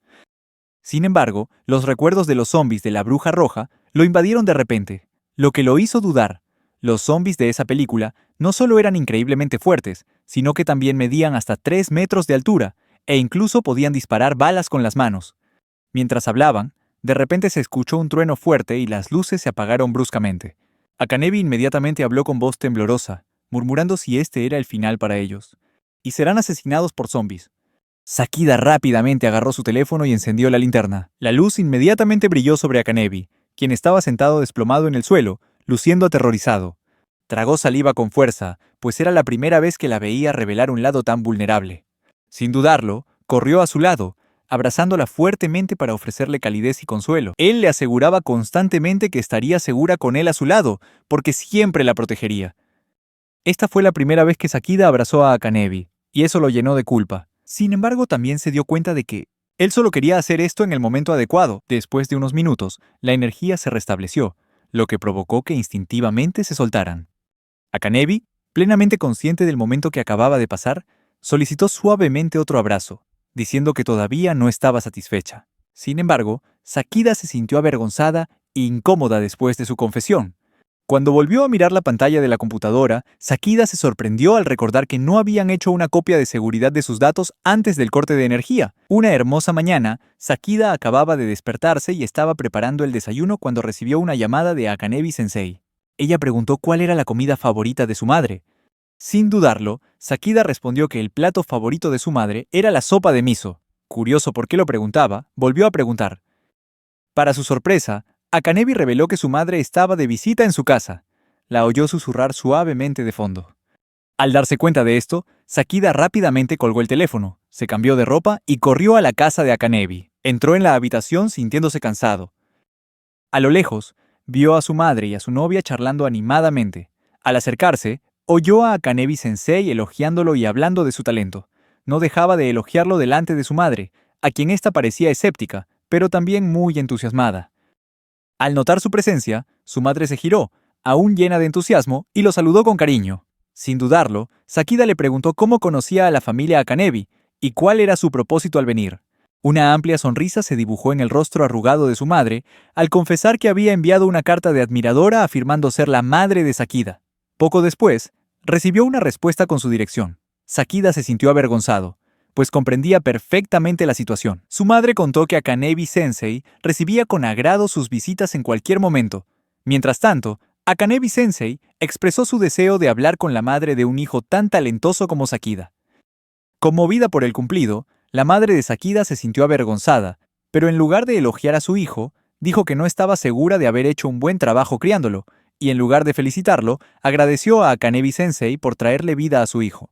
Sin embargo, los recuerdos de los zombies de la Bruja Roja lo invadieron de repente, lo que lo hizo dudar. Los zombies de esa película no solo eran increíblemente fuertes, sino que también medían hasta 3 metros de altura, e incluso podían disparar balas con las manos. Mientras hablaban, de repente se escuchó un trueno fuerte y las luces se apagaron bruscamente. Akanebi inmediatamente habló con voz temblorosa, murmurando si este era el final para ellos. Y serán asesinados por zombies. Sakida rápidamente agarró su teléfono y encendió la linterna. La luz inmediatamente brilló sobre Akanebi, quien estaba sentado desplomado en el suelo, luciendo aterrorizado. Tragó saliva con fuerza, pues era la primera vez que la veía revelar un lado tan vulnerable. Sin dudarlo, corrió a su lado, abrazándola fuertemente para ofrecerle calidez y consuelo. Él le aseguraba constantemente que estaría segura con él a su lado, porque siempre la protegería. Esta fue la primera vez que Sakida abrazó a Akanebi, y eso lo llenó de culpa. Sin embargo, también se dio cuenta de que él solo quería hacer esto en el momento adecuado. Después de unos minutos, la energía se restableció, lo que provocó que instintivamente se soltaran. Akanebi, plenamente consciente del momento que acababa de pasar, solicitó suavemente otro abrazo, diciendo que todavía no estaba satisfecha. Sin embargo, Sakida se sintió avergonzada e incómoda después de su confesión. Cuando volvió a mirar la pantalla de la computadora, Sakida se sorprendió al recordar que no habían hecho una copia de seguridad de sus datos antes del corte de energía. Una hermosa mañana, Sakida acababa de despertarse y estaba preparando el desayuno cuando recibió una llamada de Akanebi-sensei. Ella preguntó cuál era la comida favorita de su madre. Sin dudarlo, Sakida respondió que el plato favorito de su madre era la sopa de miso. Curioso por qué lo preguntaba, volvió a preguntar. Para su sorpresa, Akanebi reveló que su madre estaba de visita en su casa. La oyó susurrar suavemente de fondo. Al darse cuenta de esto, Sakida rápidamente colgó el teléfono, se cambió de ropa y corrió a la casa de Akanebi. Entró en la habitación sintiéndose cansado. A lo lejos, vio a su madre y a su novia charlando animadamente. Al acercarse, oyó a Akanebi-sensei elogiándolo y hablando de su talento. No dejaba de elogiarlo delante de su madre, a quien ésta parecía escéptica, pero también muy entusiasmada. Al notar su presencia, su madre se giró, aún llena de entusiasmo, y lo saludó con cariño. Sin dudarlo, Sakida le preguntó cómo conocía a la familia Akanebi y cuál era su propósito al venir. Una amplia sonrisa se dibujó en el rostro arrugado de su madre al confesar que había enviado una carta de admiradora afirmando ser la madre de Sakida. Poco después, recibió una respuesta con su dirección. Sakida se sintió avergonzado, pues comprendía perfectamente la situación. Su madre contó que Akanebi-sensei recibía con agrado sus visitas en cualquier momento. Mientras tanto, Akanebi-sensei expresó su deseo de hablar con la madre de un hijo tan talentoso como Sakida. Conmovida por el cumplido, la madre de Sakida se sintió avergonzada, pero en lugar de elogiar a su hijo, dijo que no estaba segura de haber hecho un buen trabajo criándolo, y en lugar de felicitarlo, agradeció a Akanebi-sensei por traerle vida a su hijo.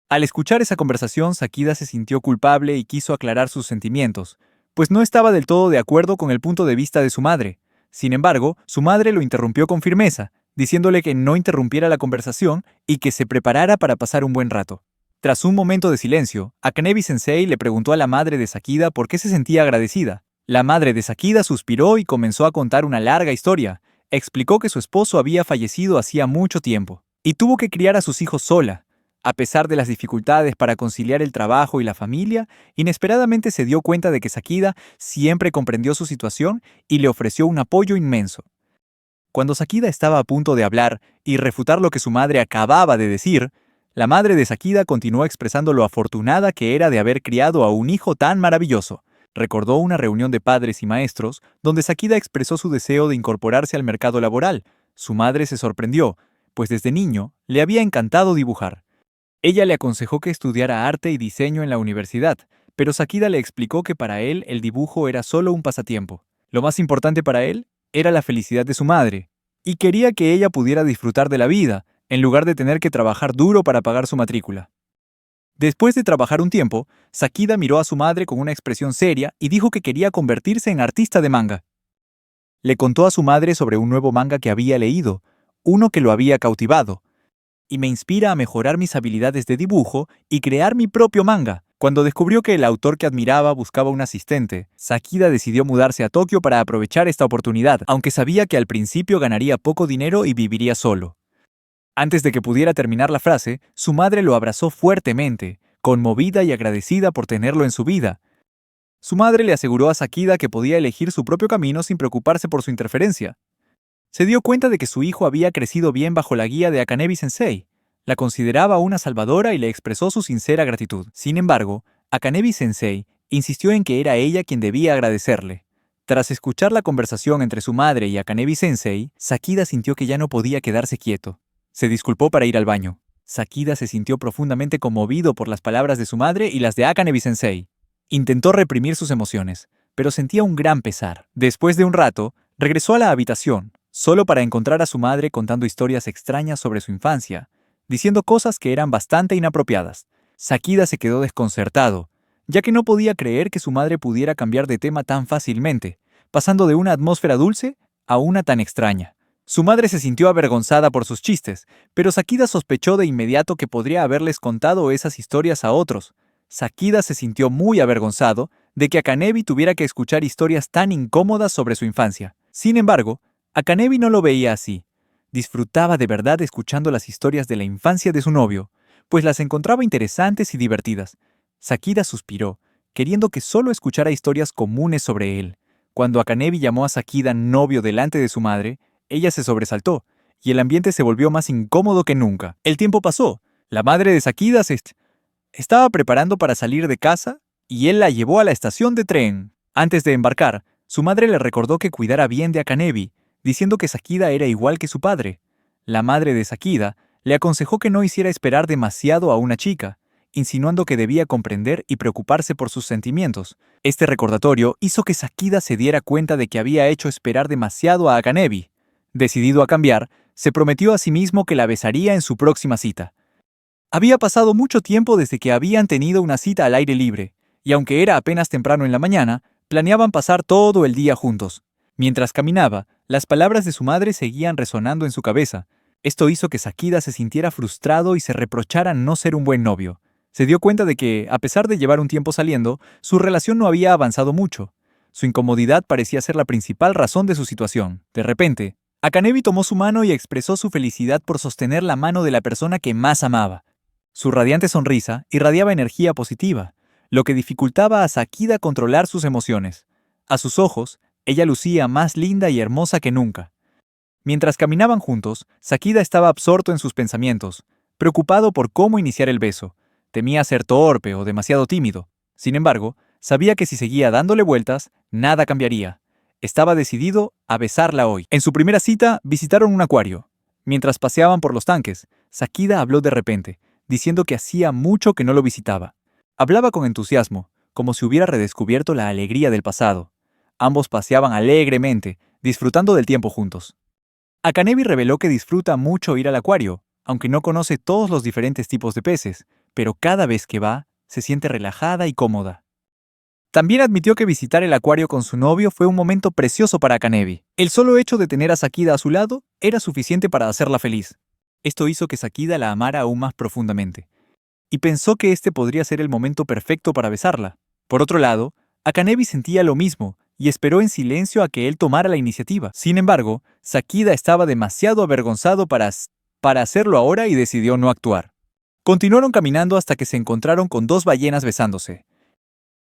Al escuchar esa conversación, Sakida se sintió culpable y quiso aclarar sus sentimientos, pues no estaba del todo de acuerdo con el punto de vista de su madre. Sin embargo, su madre lo interrumpió con firmeza, diciéndole que no interrumpiera la conversación y que se preparara para pasar un buen rato. Tras un momento de silencio, Akanebi-sensei le preguntó a la madre de Sakida por qué se sentía agradecida. La madre de Sakida suspiró y comenzó a contar una larga historia. Explicó que su esposo había fallecido hacía mucho tiempo y tuvo que criar a sus hijos sola. A pesar de las dificultades para conciliar el trabajo y la familia, inesperadamente se dio cuenta de que Sakida siempre comprendió su situación y le ofreció un apoyo inmenso. Cuando Sakida estaba a punto de hablar y refutar lo que su madre acababa de decir, la madre de Sakida continuó expresando lo afortunada que era de haber criado a un hijo tan maravilloso. Recordó una reunión de padres y maestros donde Sakida expresó su deseo de incorporarse al mercado laboral. Su madre se sorprendió, pues desde niño le había encantado dibujar. Ella le aconsejó que estudiara arte y diseño en la universidad, pero Sakida le explicó que para él el dibujo era solo un pasatiempo. Lo más importante para él era la felicidad de su madre, y quería que ella pudiera disfrutar de la vida, en lugar de tener que trabajar duro para pagar su matrícula. Después de trabajar un tiempo, Sakida miró a su madre con una expresión seria y dijo que quería convertirse en artista de manga. Le contó a su madre sobre un nuevo manga que había leído, uno que lo había cautivado, y me inspira a mejorar mis habilidades de dibujo y crear mi propio manga. Cuando descubrió que el autor que admiraba buscaba un asistente, Sakida decidió mudarse a Tokio para aprovechar esta oportunidad, aunque sabía que al principio ganaría poco dinero y viviría solo. Antes de que pudiera terminar la frase, su madre lo abrazó fuertemente, conmovida y agradecida por tenerlo en su vida. Su madre le aseguró a Sakida que podía elegir su propio camino sin preocuparse por su interferencia. Se dio cuenta de que su hijo había crecido bien bajo la guía de Akanebi-sensei. La consideraba una salvadora y le expresó su sincera gratitud. Sin embargo, Akanebi-sensei insistió en que era ella quien debía agradecerle. Tras escuchar la conversación entre su madre y Akanebi-sensei, Sakida sintió que ya no podía quedarse quieto. Se disculpó para ir al baño. Sakida se sintió profundamente conmovido por las palabras de su madre y las de Akanebi-sensei. Intentó reprimir sus emociones, pero sentía un gran pesar. Después de un rato, regresó a la habitación, solo para encontrar a su madre contando historias extrañas sobre su infancia, diciendo cosas que eran bastante inapropiadas. Sakida se quedó desconcertado, ya que no podía creer que su madre pudiera cambiar de tema tan fácilmente, pasando de una atmósfera dulce a una tan extraña. Su madre se sintió avergonzada por sus chistes, pero Sakida sospechó de inmediato que podría haberles contado esas historias a otros. Sakida se sintió muy avergonzado de que Akanebi tuviera que escuchar historias tan incómodas sobre su infancia. Sin embargo, Akanebi no lo veía así. Disfrutaba de verdad escuchando las historias de la infancia de su novio, pues las encontraba interesantes y divertidas. Sakida suspiró, queriendo que solo escuchara historias comunes sobre él. Cuando Akanebi llamó a Sakida novio delante de su madre, ella se sobresaltó, y el ambiente se volvió más incómodo que nunca. El tiempo pasó. La madre de Sakida estaba preparando para salir de casa, y él la llevó a la estación de tren. Antes de embarcar, su madre le recordó que cuidara bien de Akanebi, diciendo que Sakida era igual que su padre. La madre de Sakida le aconsejó que no hiciera esperar demasiado a una chica, insinuando que debía comprender y preocuparse por sus sentimientos. Este recordatorio hizo que Sakida se diera cuenta de que había hecho esperar demasiado a Akanebi. Decidido a cambiar, se prometió a sí mismo que la besaría en su próxima cita. Había pasado mucho tiempo desde que habían tenido una cita al aire libre, y aunque era apenas temprano en la mañana, planeaban pasar todo el día juntos. Mientras caminaba, las palabras de su madre seguían resonando en su cabeza. Esto hizo que Sakida se sintiera frustrado y se reprochara no ser un buen novio. Se dio cuenta de que, a pesar de llevar un tiempo saliendo, su relación no había avanzado mucho. Su incomodidad parecía ser la principal razón de su situación. De repente, Akanebi tomó su mano y expresó su felicidad por sostener la mano de la persona que más amaba. Su radiante sonrisa irradiaba energía positiva, lo que dificultaba a Sakida controlar sus emociones. A sus ojos, ella lucía más linda y hermosa que nunca. Mientras caminaban juntos, Sakida estaba absorto en sus pensamientos, preocupado por cómo iniciar el beso. Temía ser torpe o demasiado tímido. Sin embargo, sabía que si seguía dándole vueltas, nada cambiaría. Estaba decidido a besarla hoy. En su primera cita, visitaron un acuario. Mientras paseaban por los tanques, Sakida habló de repente, diciendo que hacía mucho que no lo visitaba. Hablaba con entusiasmo, como si hubiera redescubierto la alegría del pasado. Ambos paseaban alegremente, disfrutando del tiempo juntos. Akanebi reveló que disfruta mucho ir al acuario, aunque no conoce todos los diferentes tipos de peces, pero cada vez que va, se siente relajada y cómoda. También admitió que visitar el acuario con su novio fue un momento precioso para Akanebi. El solo hecho de tener a Sakida a su lado era suficiente para hacerla feliz. Esto hizo que Sakida la amara aún más profundamente, y pensó que este podría ser el momento perfecto para besarla. Por otro lado, Akanebi sentía lo mismo, y esperó en silencio a que él tomara la iniciativa. Sin embargo, Sakida estaba demasiado avergonzado para hacerlo ahora y decidió no actuar. Continuaron caminando hasta que se encontraron con dos ballenas besándose.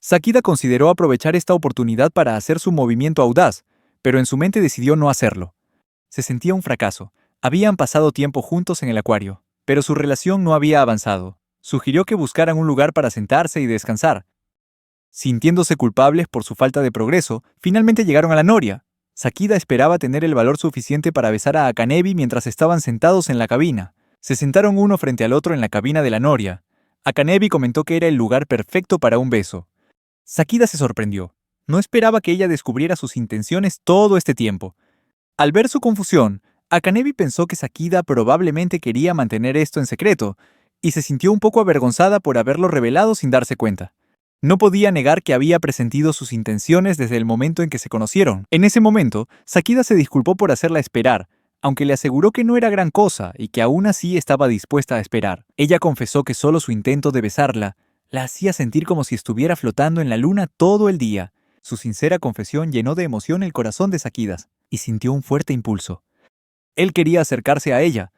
Sakida consideró aprovechar esta oportunidad para hacer su movimiento audaz, pero en su mente decidió no hacerlo. Se sentía un fracaso. Habían pasado tiempo juntos en el acuario, pero su relación no había avanzado. Sugirió que buscaran un lugar para sentarse y descansar. Sintiéndose culpables por su falta de progreso, finalmente llegaron a la noria. Sakida esperaba tener el valor suficiente para besar a Akanebi mientras estaban sentados en la cabina. Se sentaron uno frente al otro en la cabina de la noria. Akanebi comentó que era el lugar perfecto para un beso. Sakida se sorprendió. No esperaba que ella descubriera sus intenciones todo este tiempo. Al ver su confusión, Akanebi pensó que Sakida probablemente quería mantener esto en secreto, y se sintió un poco avergonzada por haberlo revelado sin darse cuenta. No podía negar que había presentido sus intenciones desde el momento en que se conocieron. En ese momento, Sakida se disculpó por hacerla esperar, aunque le aseguró que no era gran cosa y que aún así estaba dispuesta a esperar. Ella confesó que solo su intento de besarla la hacía sentir como si estuviera flotando en la luna todo el día. Su sincera confesión llenó de emoción el corazón de Sakida, y sintió un fuerte impulso. Él quería acercarse a ella.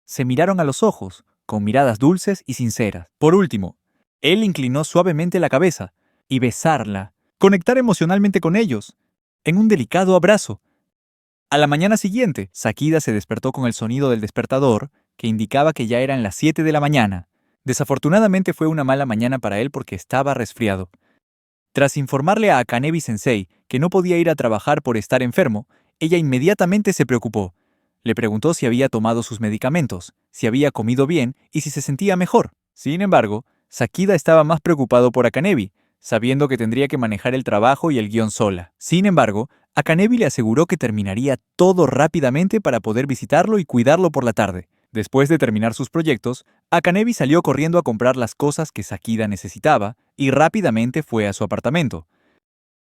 Se miraron a los ojos, con miradas dulces y sinceras. Por último, él inclinó suavemente la cabeza y besarla, conectar emocionalmente con ellos, en un delicado abrazo. A la mañana siguiente, Sakida se despertó con el sonido del despertador, que indicaba que ya eran las 7 de la mañana. Desafortunadamente fue una mala mañana para él porque estaba resfriado. Tras informarle a Akanebi-sensei que no podía ir a trabajar por estar enfermo, ella inmediatamente se preocupó. Le preguntó si había tomado sus medicamentos, si había comido bien y si se sentía mejor. Sin embargo, Sakida estaba más preocupado por Akanebi, sabiendo que tendría que manejar el trabajo y el guión sola. Sin embargo, Akanebi le aseguró que terminaría todo rápidamente para poder visitarlo y cuidarlo por la tarde. Después de terminar sus proyectos, Akanebi salió corriendo a comprar las cosas que Sakida necesitaba y rápidamente fue a su apartamento.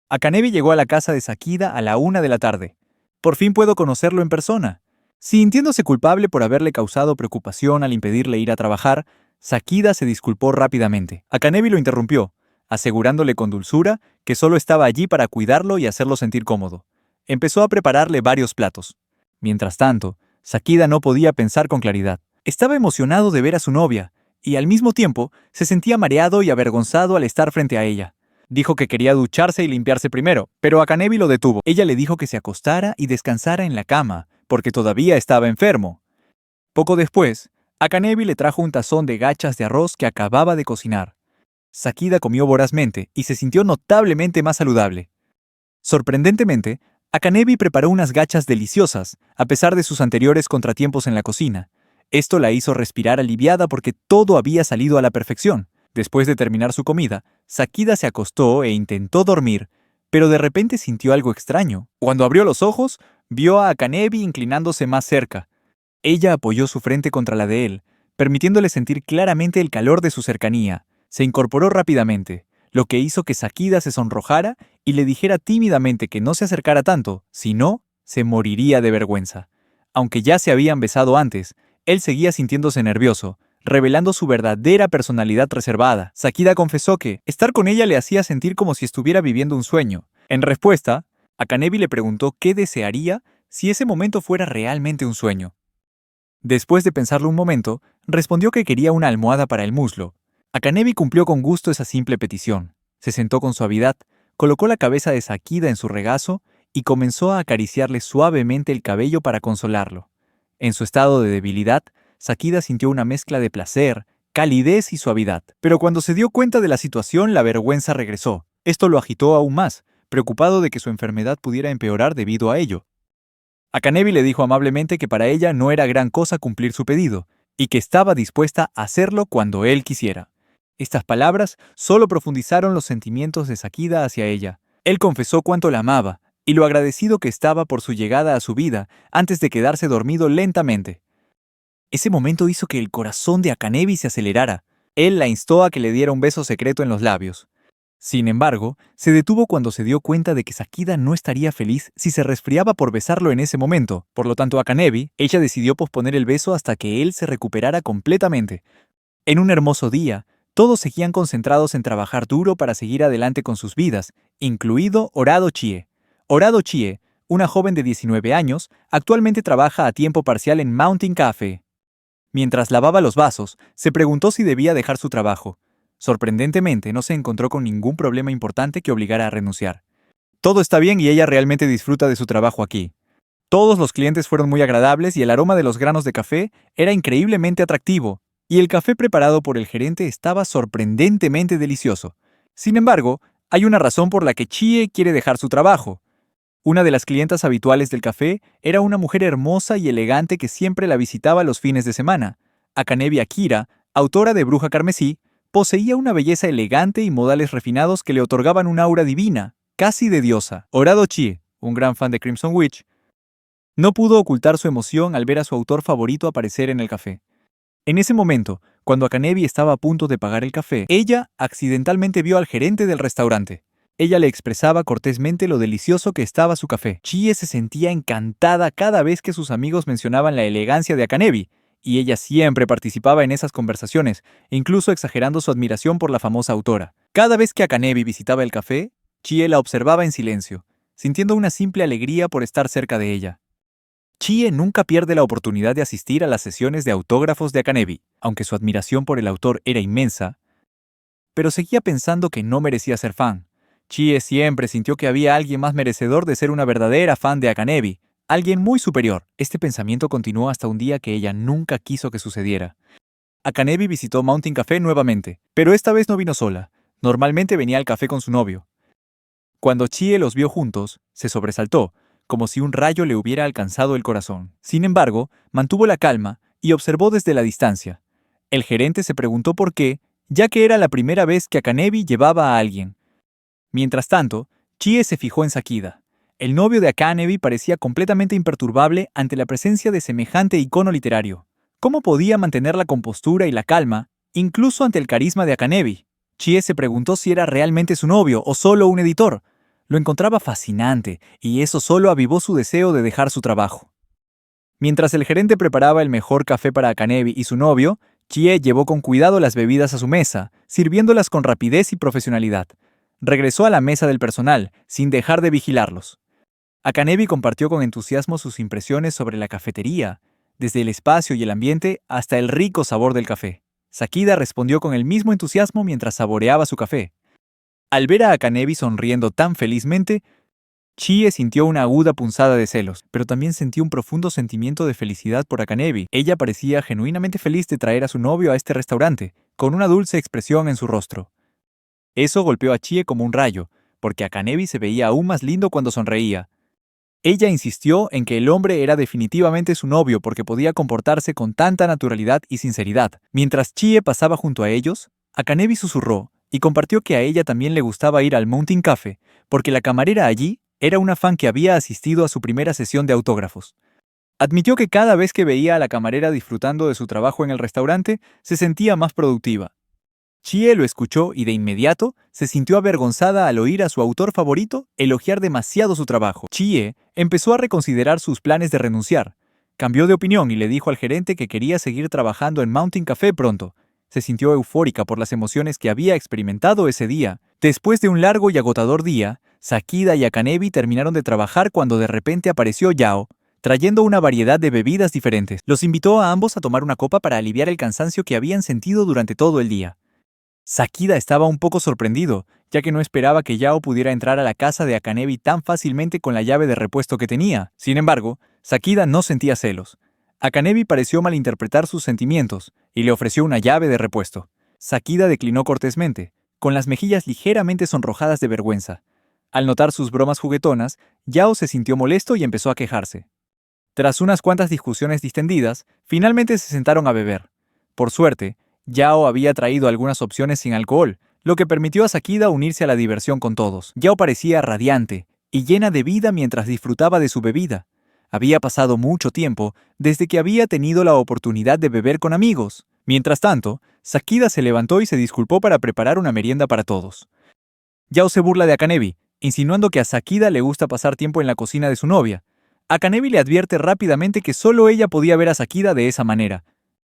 Akanebi llegó a la casa de Sakida a la 1 de la tarde. Por fin puedo conocerlo en persona. Sintiéndose culpable por haberle causado preocupación al impedirle ir a trabajar, Sakida se disculpó rápidamente. Akanebi lo interrumpió, asegurándole con dulzura que solo estaba allí para cuidarlo y hacerlo sentir cómodo. Empezó a prepararle varios platos. Mientras tanto, Sakida no podía pensar con claridad. Estaba emocionado de ver a su novia, y al mismo tiempo se sentía mareado y avergonzado al estar frente a ella. Dijo que quería ducharse y limpiarse primero, pero Akanebi lo detuvo. Ella le dijo que se acostara y descansara en la cama, porque todavía estaba enfermo. Poco después, Akanebi le trajo un tazón de gachas de arroz que acababa de cocinar. Sakida comió vorazmente y se sintió notablemente más saludable. Sorprendentemente, Akanebi preparó unas gachas deliciosas, a pesar de sus anteriores contratiempos en la cocina. Esto la hizo respirar aliviada porque todo había salido a la perfección. Después de terminar su comida, Sakida se acostó e intentó dormir, pero de repente sintió algo extraño. Cuando abrió los ojos, vio a Akanebi inclinándose más cerca. Ella apoyó su frente contra la de él, permitiéndole sentir claramente el calor de su cercanía. Se incorporó rápidamente, lo que hizo que Sakida se sonrojara y le dijera tímidamente que no se acercara tanto, si no, se moriría de vergüenza. Aunque ya se habían besado antes, él seguía sintiéndose nervioso, revelando su verdadera personalidad reservada. Sakida confesó que estar con ella le hacía sentir como si estuviera viviendo un sueño. En respuesta, Akanebi le preguntó qué desearía si ese momento fuera realmente un sueño. Después de pensarlo un momento, respondió que quería una almohada para el muslo. Akanebi cumplió con gusto esa simple petición. Se sentó con suavidad, colocó la cabeza de Sakida en su regazo y comenzó a acariciarle suavemente el cabello para consolarlo. En su estado de debilidad, Sakida sintió una mezcla de placer, calidez y suavidad. Pero cuando se dio cuenta de la situación, la vergüenza regresó. Esto lo agitó aún más, preocupado de que su enfermedad pudiera empeorar debido a ello. Akanebi le dijo amablemente que para ella no era gran cosa cumplir su pedido, y que estaba dispuesta a hacerlo cuando él quisiera. Estas palabras solo profundizaron los sentimientos de Sakida hacia ella. Él confesó cuánto la amaba, y lo agradecido que estaba por su llegada a su vida antes de quedarse dormido lentamente. Ese momento hizo que el corazón de Akanebi se acelerara. Él la instó a que le diera un beso secreto en los labios. Sin embargo, se detuvo cuando se dio cuenta de que Sakida no estaría feliz si se resfriaba por besarlo en ese momento. Por lo tanto, Akanebi, ella decidió posponer el beso hasta que él se recuperara completamente. En un hermoso día, todos seguían concentrados en trabajar duro para seguir adelante con sus vidas, incluido Orado Chie. Orado Chie, una joven de 19 años, actualmente trabaja a tiempo parcial en Mountain Cafe. Mientras lavaba los vasos, se preguntó si debía dejar su trabajo. Sorprendentemente, no se encontró con ningún problema importante que obligara a renunciar. Todo está bien y ella realmente disfruta de su trabajo aquí. Todos los clientes fueron muy agradables y el aroma de los granos de café era increíblemente atractivo, y el café preparado por el gerente estaba sorprendentemente delicioso. Sin embargo, hay una razón por la que Chie quiere dejar su trabajo. Una de las clientas habituales del café era una mujer hermosa y elegante que siempre la visitaba los fines de semana. Akanebi Akira, autora de Bruja Carmesí, Poseía una belleza elegante y modales refinados que le otorgaban un aura divina, casi de diosa. Horado Chie, un gran fan de Crimson Witch, no pudo ocultar su emoción al ver a su autor favorito aparecer en el café. En ese momento, cuando Akanebi estaba a punto de pagar el café, ella accidentalmente vio al gerente del restaurante. Ella le expresaba cortésmente lo delicioso que estaba su café. Chie se sentía encantada cada vez que sus amigos mencionaban la elegancia de Akanebi, y ella siempre participaba en esas conversaciones, incluso exagerando su admiración por la famosa autora. Cada vez que Akanebi visitaba el café, Chie la observaba en silencio, sintiendo una simple alegría por estar cerca de ella. Chie nunca pierde la oportunidad de asistir a las sesiones de autógrafos de Akanebi, aunque su admiración por el autor era inmensa, pero seguía pensando que no merecía ser fan. Chie siempre sintió que había alguien más merecedor de ser una verdadera fan de Akanebi, alguien muy superior. Este pensamiento continuó hasta un día que ella nunca quiso que sucediera. Akanebi visitó Mountain Café nuevamente, pero esta vez no vino sola. Normalmente venía al café con su novio. Cuando Chie los vio juntos, se sobresaltó, como si un rayo le hubiera alcanzado el corazón. Sin embargo, mantuvo la calma y observó desde la distancia. El gerente se preguntó por qué, ya que era la primera vez que Akanebi llevaba a alguien. Mientras tanto, Chie se fijó en Sakida. El novio de Akanebi parecía completamente imperturbable ante la presencia de semejante icono literario. ¿Cómo podía mantener la compostura y la calma, incluso ante el carisma de Akanebi? Chie se preguntó si era realmente su novio o solo un editor. Lo encontraba fascinante, y eso solo avivó su deseo de dejar su trabajo. Mientras el gerente preparaba el mejor café para Akanebi y su novio, Chie llevó con cuidado las bebidas a su mesa, sirviéndolas con rapidez y profesionalidad. Regresó a la mesa del personal, sin dejar de vigilarlos. Akanebi compartió con entusiasmo sus impresiones sobre la cafetería, desde el espacio y el ambiente hasta el rico sabor del café. Sakida respondió con el mismo entusiasmo mientras saboreaba su café. Al ver a Akanebi sonriendo tan felizmente, Chie sintió una aguda punzada de celos, pero también sintió un profundo sentimiento de felicidad por Akanebi. Ella parecía genuinamente feliz de traer a su novio a este restaurante, con una dulce expresión en su rostro. Eso golpeó a Chie como un rayo, porque Akanebi se veía aún más lindo cuando sonreía. Ella insistió en que el hombre era definitivamente su novio porque podía comportarse con tanta naturalidad y sinceridad. Mientras Chie pasaba junto a ellos, Akanebi susurró y compartió que a ella también le gustaba ir al Mountain Café, porque la camarera allí era una fan que había asistido a su primera sesión de autógrafos. Admitió que cada vez que veía a la camarera disfrutando de su trabajo en el restaurante, se sentía más productiva. Chie lo escuchó y de inmediato se sintió avergonzada al oír a su autor favorito elogiar demasiado su trabajo. Chie empezó a reconsiderar sus planes de renunciar. Cambió de opinión y le dijo al gerente que quería seguir trabajando en Mountain Café pronto. Se sintió eufórica por las emociones que había experimentado ese día. Después de un largo y agotador día, Sakida y Akanebi terminaron de trabajar cuando de repente apareció Yao, trayendo una variedad de bebidas diferentes. Los invitó a ambos a tomar una copa para aliviar el cansancio que habían sentido durante todo el día. Sakida estaba un poco sorprendido, ya que no esperaba que Yao pudiera entrar a la casa de Akanebi tan fácilmente con la llave de repuesto que tenía. Sin embargo, Sakida no sentía celos. Akanebi pareció malinterpretar sus sentimientos y le ofreció una llave de repuesto. Sakida declinó cortésmente, con las mejillas ligeramente sonrojadas de vergüenza. Al notar sus bromas juguetonas, Yao se sintió molesto y empezó a quejarse. Tras unas cuantas discusiones distendidas, finalmente se sentaron a beber. Por suerte, Yao había traído algunas opciones sin alcohol, lo que permitió a Sakida unirse a la diversión con todos. Yao parecía radiante y llena de vida mientras disfrutaba de su bebida. Había pasado mucho tiempo desde que había tenido la oportunidad de beber con amigos. Mientras tanto, Sakida se levantó y se disculpó para preparar una merienda para todos. Yao se burla de Akanebi, insinuando que a Sakida le gusta pasar tiempo en la cocina de su novia. Akanebi le advierte rápidamente que solo ella podía ver a Sakida de esa manera.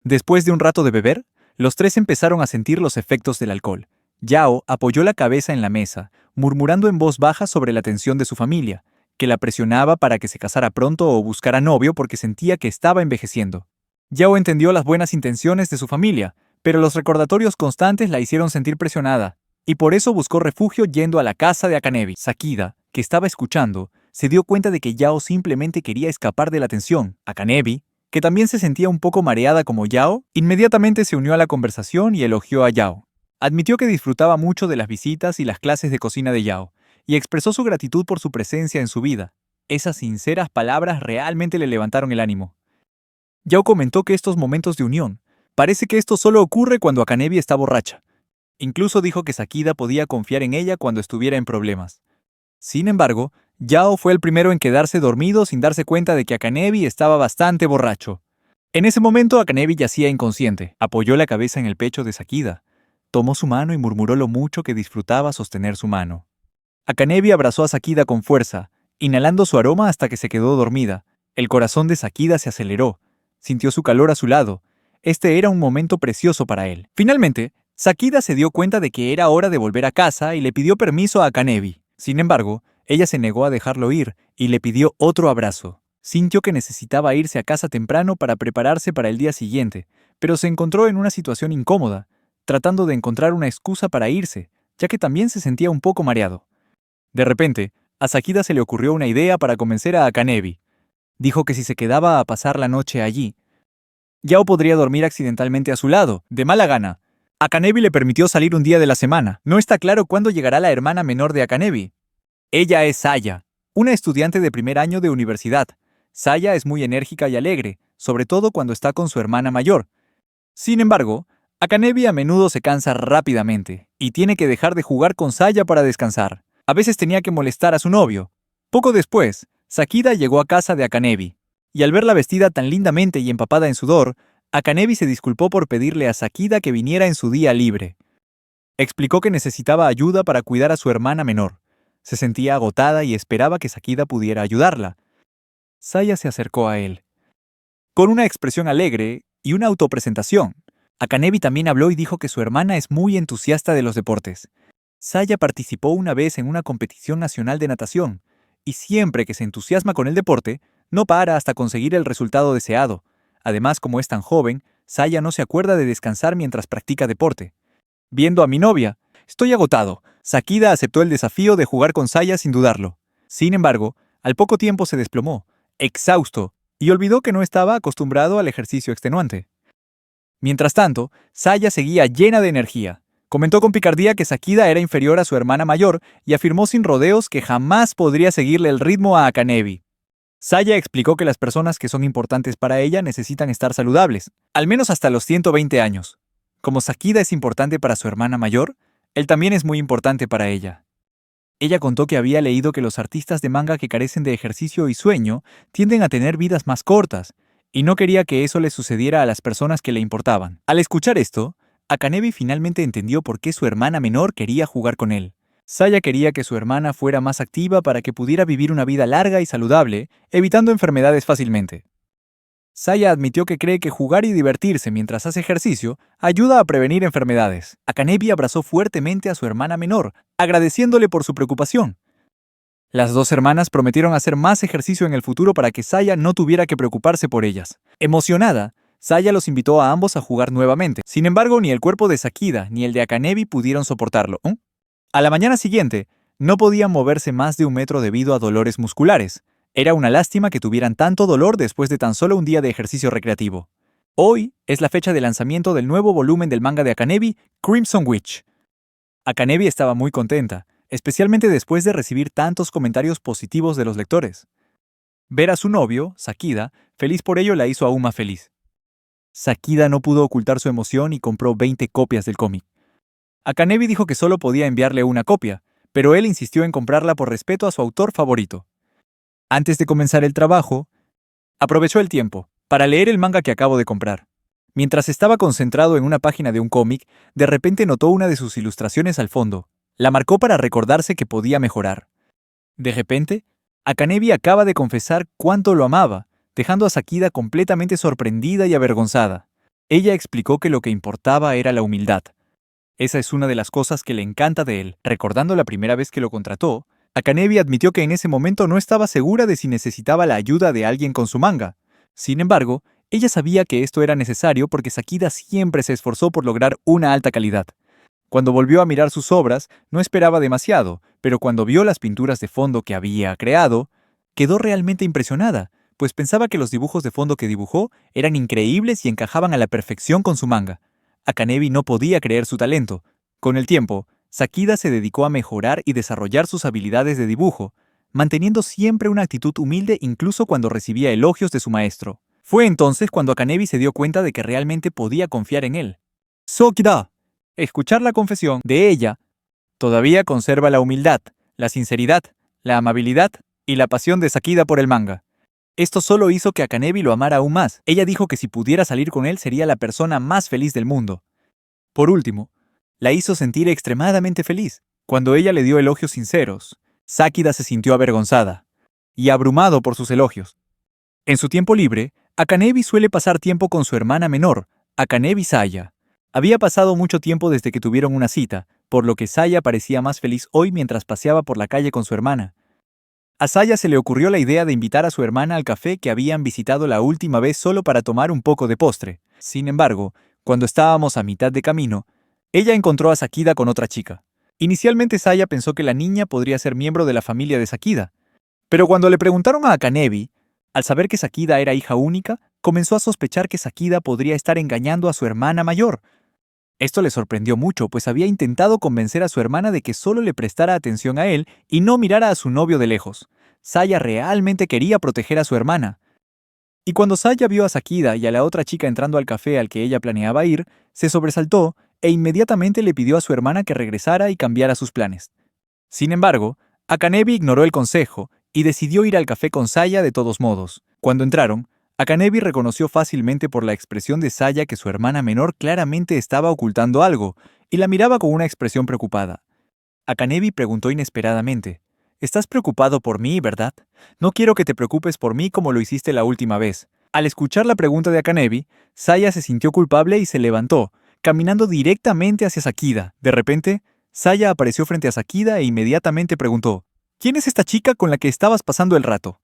Después de un rato de beber, los tres empezaron a sentir los efectos del alcohol. Yao apoyó la cabeza en la mesa, murmurando en voz baja sobre la tensión de su familia, que la presionaba para que se casara pronto o buscara novio porque sentía que estaba envejeciendo. Yao entendió las buenas intenciones de su familia, pero los recordatorios constantes la hicieron sentir presionada, y por eso buscó refugio yendo a la casa de Akanebi. Sakida, que estaba escuchando, se dio cuenta de que Yao simplemente quería escapar de la tensión. Akanebi, que también se sentía un poco mareada como Yao, inmediatamente se unió a la conversación y elogió a Yao. Admitió que disfrutaba mucho de las visitas y las clases de cocina de Yao, y expresó su gratitud por su presencia en su vida. Esas sinceras palabras realmente le levantaron el ánimo. Yao comentó que estos momentos de unión, parece que esto solo ocurre cuando Akanebi está borracha. Incluso dijo que Sakida podía confiar en ella cuando estuviera en problemas. Sin embargo, Yao fue el primero en quedarse dormido sin darse cuenta de que Akanebi estaba bastante borracho. En ese momento Akanebi yacía inconsciente, apoyó la cabeza en el pecho de Sakida, tomó su mano y murmuró lo mucho que disfrutaba sostener su mano. Akanebi abrazó a Sakida con fuerza, inhalando su aroma hasta que se quedó dormida. El corazón de Sakida se aceleró, sintió su calor a su lado. Este era un momento precioso para él. Finalmente, Sakida se dio cuenta de que era hora de volver a casa y le pidió permiso a Akanebi. Sin embargo, ella se negó a dejarlo ir y le pidió otro abrazo. Sintió que necesitaba irse a casa temprano para prepararse para el día siguiente, pero se encontró en una situación incómoda, tratando de encontrar una excusa para irse, ya que también se sentía un poco mareado. De repente, a Sakida se le ocurrió una idea para convencer a Akanebi. Dijo que si se quedaba a pasar la noche allí, Yao podría dormir accidentalmente a su lado, de mala gana. Akanebi le permitió salir un día de la semana. No está claro cuándo llegará la hermana menor de Akanebi. Ella es Saya, una estudiante de primer año de universidad. Saya es muy enérgica y alegre, sobre todo cuando está con su hermana mayor. Sin embargo, Akanebi a menudo se cansa rápidamente y tiene que dejar de jugar con Saya para descansar. A veces tenía que molestar a su novio. Poco después, Sakida llegó a casa de Akanebi, y al verla vestida tan lindamente y empapada en sudor, Akanebi se disculpó por pedirle a Sakida que viniera en su día libre. Explicó que necesitaba ayuda para cuidar a su hermana menor. Se sentía agotada y esperaba que Sakida pudiera ayudarla. Saya se acercó a él, con una expresión alegre y una autopresentación. Akanebi también habló y dijo que su hermana es muy entusiasta de los deportes. Saya participó una vez en una competición nacional de natación, y siempre que se entusiasma con el deporte, no para hasta conseguir el resultado deseado. Además, como es tan joven, Saya no se acuerda de descansar mientras practica deporte. Viendo a mi novia, estoy agotado. Sakida aceptó el desafío de jugar con Saya sin dudarlo. Sin embargo, al poco tiempo se desplomó, exhausto, y olvidó que no estaba acostumbrado al ejercicio extenuante. Mientras tanto, Saya seguía llena de energía. Comentó con picardía que Sakida era inferior a su hermana mayor y afirmó sin rodeos que jamás podría seguirle el ritmo a Akanebi. Saya explicó que las personas que son importantes para ella necesitan estar saludables, al menos hasta los 120 años. Como Sakida es importante para su hermana mayor, él también es muy importante para ella. Ella contó que había leído que los artistas de manga que carecen de ejercicio y sueño tienden a tener vidas más cortas, y no quería que eso le sucediera a las personas que le importaban. Al escuchar esto, Akanebi finalmente entendió por qué su hermana menor quería jugar con él. Saya quería que su hermana fuera más activa para que pudiera vivir una vida larga y saludable, evitando enfermedades fácilmente. Saya admitió que cree que jugar y divertirse mientras hace ejercicio ayuda a prevenir enfermedades. Akanebi abrazó fuertemente a su hermana menor, agradeciéndole por su preocupación. Las dos hermanas prometieron hacer más ejercicio en el futuro para que Saya no tuviera que preocuparse por ellas. Emocionada, Saya los invitó a ambos a jugar nuevamente. Sin embargo, ni el cuerpo de Sakida ni el de Akanebi pudieron soportarlo. A la mañana siguiente, no podían moverse más de 1 metro debido a dolores musculares. Era una lástima que tuvieran tanto dolor después de tan solo un día de ejercicio recreativo. Hoy es la fecha de lanzamiento del nuevo volumen del manga de Akanebi, Crimson Witch. Akanebi estaba muy contenta, especialmente después de recibir tantos comentarios positivos de los lectores. Ver a su novio, Sakida, feliz por ello la hizo aún más feliz. Sakida no pudo ocultar su emoción y compró 20 copias del cómic. Akanebi dijo que solo podía enviarle una copia, pero él insistió en comprarla por respeto a su autor favorito. Antes de comenzar el trabajo, aprovechó el tiempo para leer el manga que acabo de comprar. Mientras estaba concentrado en una página de un cómic, de repente notó una de sus ilustraciones al fondo. La marcó para recordarse que podía mejorar. De repente, Akanebi acaba de confesar cuánto lo amaba, dejando a Sakida completamente sorprendida y avergonzada. Ella explicó que lo que importaba era la humildad. Esa es una de las cosas que le encanta de él. Recordando la primera vez que lo contrató, Akanebi admitió que en ese momento no estaba segura de si necesitaba la ayuda de alguien con su manga. Sin embargo, ella sabía que esto era necesario porque Sakida siempre se esforzó por lograr una alta calidad. Cuando volvió a mirar sus obras, no esperaba demasiado, pero cuando vio las pinturas de fondo que había creado, quedó realmente impresionada, pues pensaba que los dibujos de fondo que dibujó eran increíbles y encajaban a la perfección con su manga. Akanebi no podía creer su talento. Con el tiempo, Sakida se dedicó a mejorar y desarrollar sus habilidades de dibujo, manteniendo siempre una actitud humilde incluso cuando recibía elogios de su maestro. Fue entonces cuando Akanebi se dio cuenta de que realmente podía confiar en él. ¡Sakida! Escuchar la confesión de ella todavía conserva la humildad, la sinceridad, la amabilidad y la pasión de Sakida por el manga. Esto solo hizo que Akanebi lo amara aún más. Ella dijo que si pudiera salir con él sería la persona más feliz del mundo. Por último, la hizo sentir extremadamente feliz. Cuando ella le dio elogios sinceros, Sakida se sintió avergonzada y abrumado por sus elogios. En su tiempo libre, Akanebi suele pasar tiempo con su hermana menor, Akanebi Saya. Había pasado mucho tiempo desde que tuvieron una cita, por lo que Saya parecía más feliz hoy mientras paseaba por la calle con su hermana. A Saya se le ocurrió la idea de invitar a su hermana al café que habían visitado la última vez solo para tomar un poco de postre. Sin embargo, cuando estábamos a mitad de camino, ella encontró a Sakida con otra chica. Inicialmente Saya pensó que la niña podría ser miembro de la familia de Sakida, pero cuando le preguntaron a Akanebi, al saber que Sakida era hija única, comenzó a sospechar que Sakida podría estar engañando a su hermana mayor. Esto le sorprendió mucho, pues había intentado convencer a su hermana de que solo le prestara atención a él y no mirara a su novio de lejos. Saya realmente quería proteger a su hermana. Y cuando Saya vio a Sakida y a la otra chica entrando al café al que ella planeaba ir, se sobresaltó e inmediatamente le pidió a su hermana que regresara y cambiara sus planes. Sin embargo, Akanebi ignoró el consejo y decidió ir al café con Saya de todos modos. Cuando entraron, Akanebi reconoció fácilmente por la expresión de Saya que su hermana menor claramente estaba ocultando algo, y la miraba con una expresión preocupada. Akanebi preguntó inesperadamente, «¿Estás preocupado por mí, verdad? No quiero que te preocupes por mí como lo hiciste la última vez». Al escuchar la pregunta de Akanebi, Saya se sintió culpable y se levantó, caminando directamente hacia Sakida. De repente, Saya apareció frente a Sakida e inmediatamente preguntó, «¿Quién es esta chica con la que estabas pasando el rato?».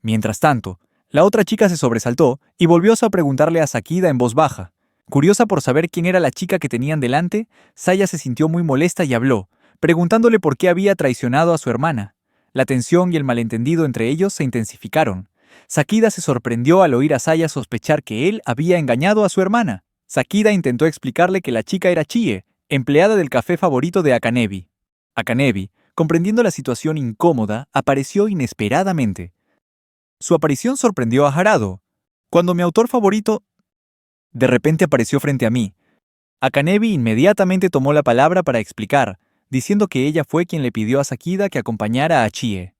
Mientras tanto, la otra chica se sobresaltó y volvió a preguntarle a Sakida en voz baja. Curiosa por saber quién era la chica que tenían delante, Saya se sintió muy molesta y habló, preguntándole por qué había traicionado a su hermana. La tensión y el malentendido entre ellos se intensificaron. Sakida se sorprendió al oír a Saya sospechar que él había engañado a su hermana. Sakida intentó explicarle que la chica era Chie, empleada del café favorito de Akanebi. Akanebi, comprendiendo la situación incómoda, apareció inesperadamente. Su aparición sorprendió a Harado. Cuando mi autor favorito de repente apareció frente a mí, Akanebi inmediatamente tomó la palabra para explicar, diciendo que ella fue quien le pidió a Sakida que acompañara a Chie.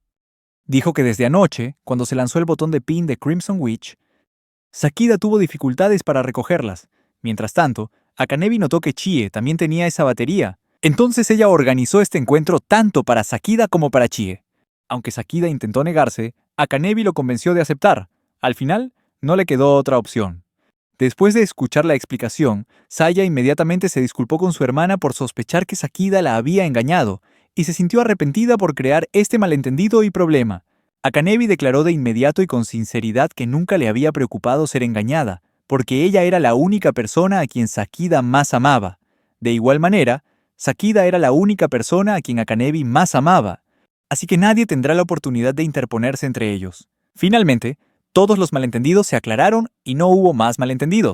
Dijo que desde anoche, cuando se lanzó el botón de pin de Crimson Witch, Sakida tuvo dificultades para recogerlas. Mientras tanto, Akanebi notó que Chie también tenía esa batería. Entonces ella organizó este encuentro tanto para Sakida como para Chie. Aunque Sakida intentó negarse, Akanebi lo convenció de aceptar. Al final, no le quedó otra opción. Después de escuchar la explicación, Saya inmediatamente se disculpó con su hermana por sospechar que Sakida la había engañado, y se sintió arrepentida por crear este malentendido y problema. Akanebi declaró de inmediato y con sinceridad que nunca le había preocupado ser engañada, porque ella era la única persona a quien Sakida más amaba. De igual manera, Sakida era la única persona a quien Akanebi más amaba, así que nadie tendrá la oportunidad de interponerse entre ellos. Finalmente, todos los malentendidos se aclararon y no hubo más malentendidos.